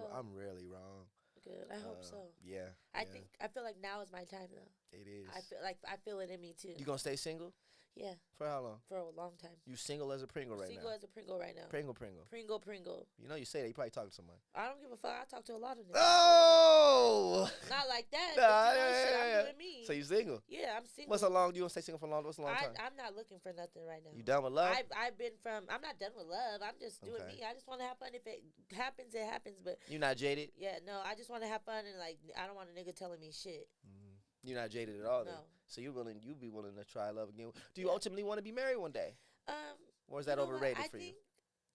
wrong. Good. I hope so. Yeah. I feel like now is my time though. It is. I feel it in me too. You gonna stay single? Yeah. For how long? For a long time. You single as a Pringle right Single now? as a Pringle right now. Pringle. You know you say that, you probably talking to somebody. I don't give a fuck. I talk to a lot of niggas. Oh! Not like that. Nah, But you know, yeah, shit, yeah, yeah. I'm doing me. So you single? Yeah, I'm single. What's a long, you don't stay single for long, what's a long time? I'm not looking for nothing right now. You done with love? I'm not done with love. I'm just doing me. I just want to have fun. If it happens, it happens. But you not jaded? Yeah, no, I just want to have fun and like, I don't want a nigga telling me shit. Mm-hmm. You're not jaded at all then? No. So you'd be willing to try love again. Do you ultimately want to be married one day? Or is that overrated for you?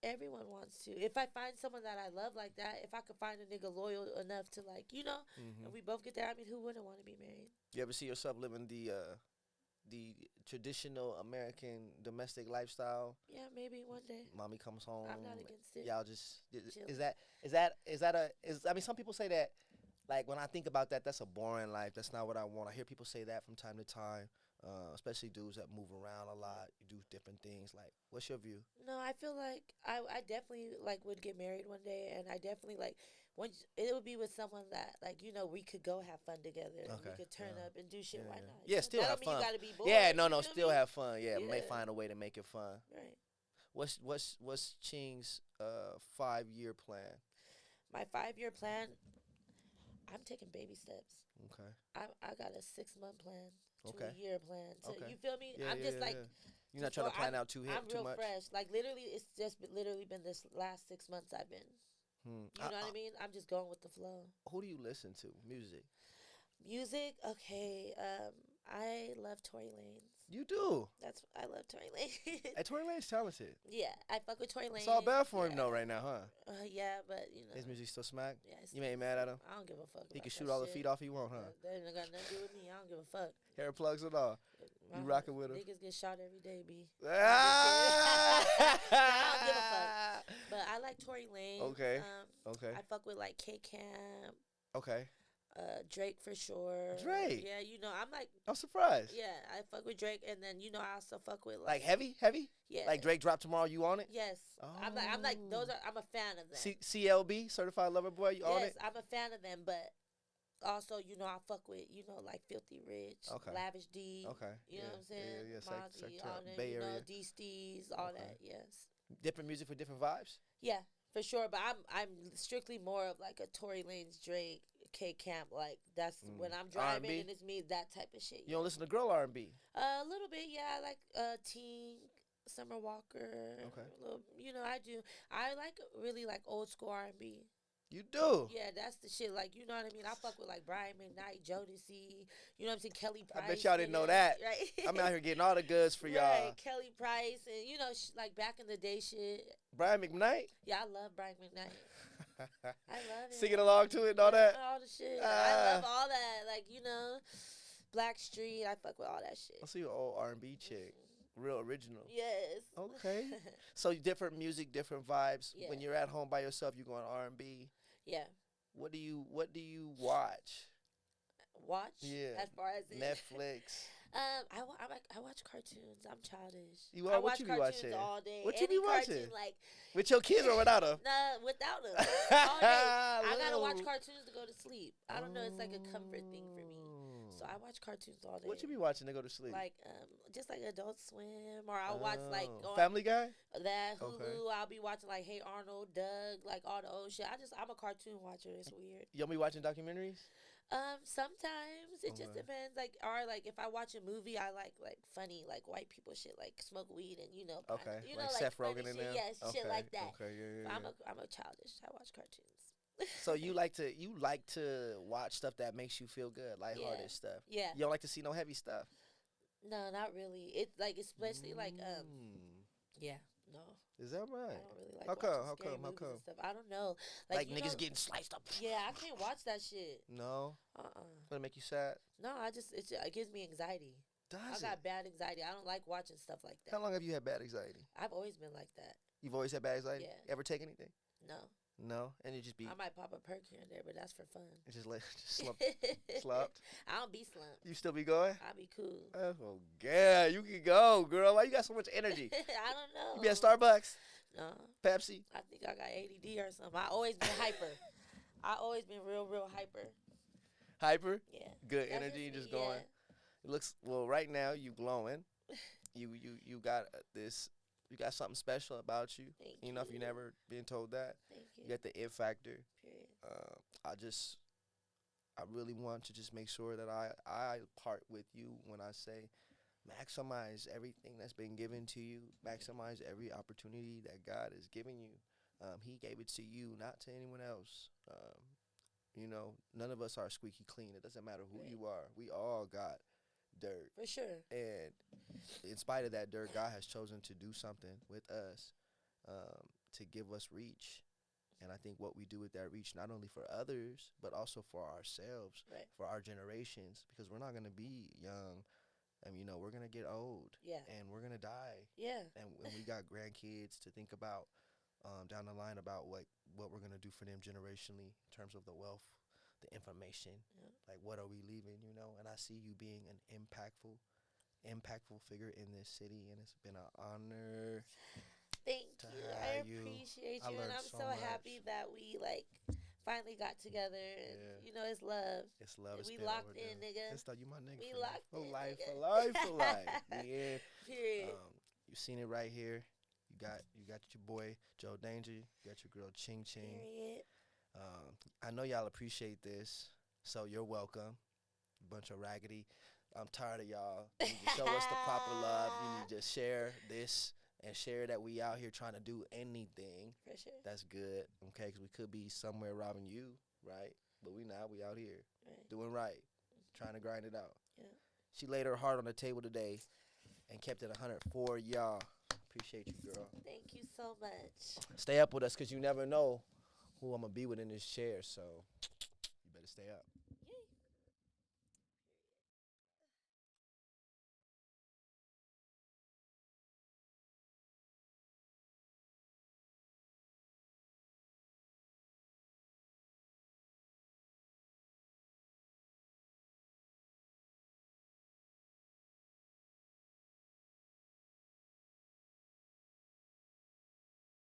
Everyone wants to. If I find someone that I love like that, if I could find a nigga loyal enough to like, you know, and we both get there, I mean, who wouldn't want to be married? You ever see yourself living the traditional American domestic lifestyle? Yeah, maybe one day. Mommy comes home. I'm not against it. Y'all just I mean, some people say that, like, when I think about that, that's a boring life. That's not what I want. I hear people say that from time to time. Especially dudes that move around a lot, you do different things. Like, what's your view? No, I feel like I definitely like would get married one day, and I definitely like it would be with someone that, like, you know, we could go have fun together. Okay. And we could turn up and do shit. Why not? Yeah, still have fun. You gotta be bored, yeah, no, still have fun. Yeah, may find a way to make it fun. Right. What's Ching's 5-year plan? My 5-year plan. I'm taking baby steps. Okay. I got a 6-month plan. Okay. 2-year plan. You feel me? Yeah, I'm just like. You're not trying to plan out too much. I'm real fresh. Like, literally, it's just literally been this last 6 months I've been. You know what I mean? I'm just going with the flow. Who do you listen to? Music? Okay. I love Tory Lanez. You do? I love Tory Lanez. Hey, Tory Lanez talented. Yeah, I fuck with Tory Lanez. It's all bad for him though right now, huh? Yeah, but you know. His music still smack? Yeah. You ain't mad at him? I don't give a fuck. He can shoot all the feet off he want, huh? That ain't got nothing to do with me. I don't give a fuck. Hair plugs and all. You rocking with him? Niggas get shot every day, B. I don't give a fuck. But I like Tory Lanez. Okay. Okay. I fuck with like K-Camp. Okay. Drake for sure. Drake. Yeah, you know, I'm surprised. Yeah, I fuck with Drake, and then you know I also fuck with like heavy. Yeah. Like Drake drop tomorrow, you on it? Yes. Oh. I'm like I'm a fan of them. CLB, Certified Lover Boy, you on it? Yes, I'm a fan of them, but also, you know, I fuck with, you know, like Filthy Rich, Lavish D. Okay. You know what I'm saying? Yeah. Mozzie, all them, Bay you Area. know, D-Steez, all that. Yes. Different music for different vibes. Yeah. For sure, but I'm strictly more of like a Tory Lanez, Drake, K-Camp. Like, that's when I'm driving R&B? And it's me, that type of shit. You don't listen to girl R&B? A little bit, yeah. I like Tink, Summer Walker. Okay. You know, I do. I really like old school R&B. You do? Yeah, that's the shit. Like, you know what I mean? I fuck with like Brian McKnight, Jodeci. You know what I'm saying? Kelly Price. I bet y'all didn't know that. Right? I'm out here getting all the goods for y'all. Right, Kelly Price and, you know, like back in the day shit. Brian McKnight? Yeah, I love Brian McKnight. I love it. Singing along to it and all that? All the shit. I love all that. Like, you know, Blackstreet. I fuck with all that shit. I see an old R&B chick. Real original. Yes. Okay. So different music, different vibes. Yeah. When you're at home by yourself, you going R&B. Yeah. What do you watch? Yeah. As far as Netflix. I watch cartoons. I'm childish. I watch you be watching all day. What you be watching? Cartoon, like, with your kids or without them? Nah, without them. All day. I gotta watch cartoons to go to sleep. I don't know. It's like a comfort thing for me. So I watch cartoons all day. What you be watching to go to sleep? Like just like Adult Swim, or I'll watch like Family Guy. That Hulu. Okay. I'll be watching like Hey Arnold, Doug, like all the old shit. I'm a cartoon watcher. It's weird. You be watching documentaries? Sometimes it just depends. Like, or like if I watch a movie, I like funny, like white people shit, like smoke weed and you know, you know, like Seth Rogen in there. Yes, shit like that. Okay, yeah. I'm a childish. I watch cartoons. So you like to watch stuff that makes you feel good, lighthearted stuff. Yeah. You don't like to see no heavy stuff. No, not really. It's like especially like yeah. No. Is that right? I don't really like How come? and stuff. I don't know. Like niggas getting sliced up. Yeah, I can't watch that shit. No. Gonna make you sad? No, it gives me anxiety. I got bad anxiety. I don't like watching stuff like that. How long have you had bad anxiety? I've always been like that. You've always had bad anxiety? Yeah. Ever take anything? No, and it just be. I might pop a perk here and there, but that's for fun. It's just slumped. I don't be slumped. You still be going? I be cool. Oh yeah, you can go, girl. Why you got so much energy? I don't know. You be at Starbucks? No. Pepsi? I think I got ADD or something. I always been hyper. I always been real hyper. Hyper? Yeah. Good energy, just going. Yeah. It looks right now. You glowing. You got this. You got something special about you. Thank You know, if you. you never been told that, Thank you. you got the it factor. Period. I really want to just make sure that I part with you when I say maximize everything that's been given to you. Maximize every opportunity that God has given you. He gave it to you, not to anyone else. You know, none of us are squeaky clean. It doesn't matter who Right. you are. We all got dirt. For sure. And in spite of that dirt, God has chosen to do something with us, to give us reach. And I think what we do with that reach, not only for others, but also for ourselves, Right. for our generations, because we're not going to be young. And, you know, we're going to get old. Yeah. And we're going to die. Yeah. And we got grandkids to think about down the line about what we're going to do for them generationally in terms of the wealth, the information. Yeah. Like, what are we leaving, you know? And I see you being an impactful figure in this city, and it's been an honor. Thank to you. I have you. appreciate I you, and learned I'm so so much. happy that we like finally got together. And you know, it's love. It's love. It's We been locked overdue. in, nigga. It's you my nigga. We for locked life. in, For life, nigga. for life, for life. We in. Period. You seen it right here. You got your boy Joe Danger. You got your girl Ching Ching. Period. I know y'all appreciate this, so you're welcome. Bunch of raggedy. I'm tired of y'all. You need to show us the proper love. You need to just share this and share that we out here trying to do anything. For sure. That's good, okay? Because we could be somewhere robbing you, right? But we not. We out here Right. doing right, trying to grind it out. Yeah. She laid her heart on the table today and kept it 100 for y'all. Appreciate you, girl. Thank you so much. Stay up with us because you never know who I'm going to be with in this chair, so you better stay up.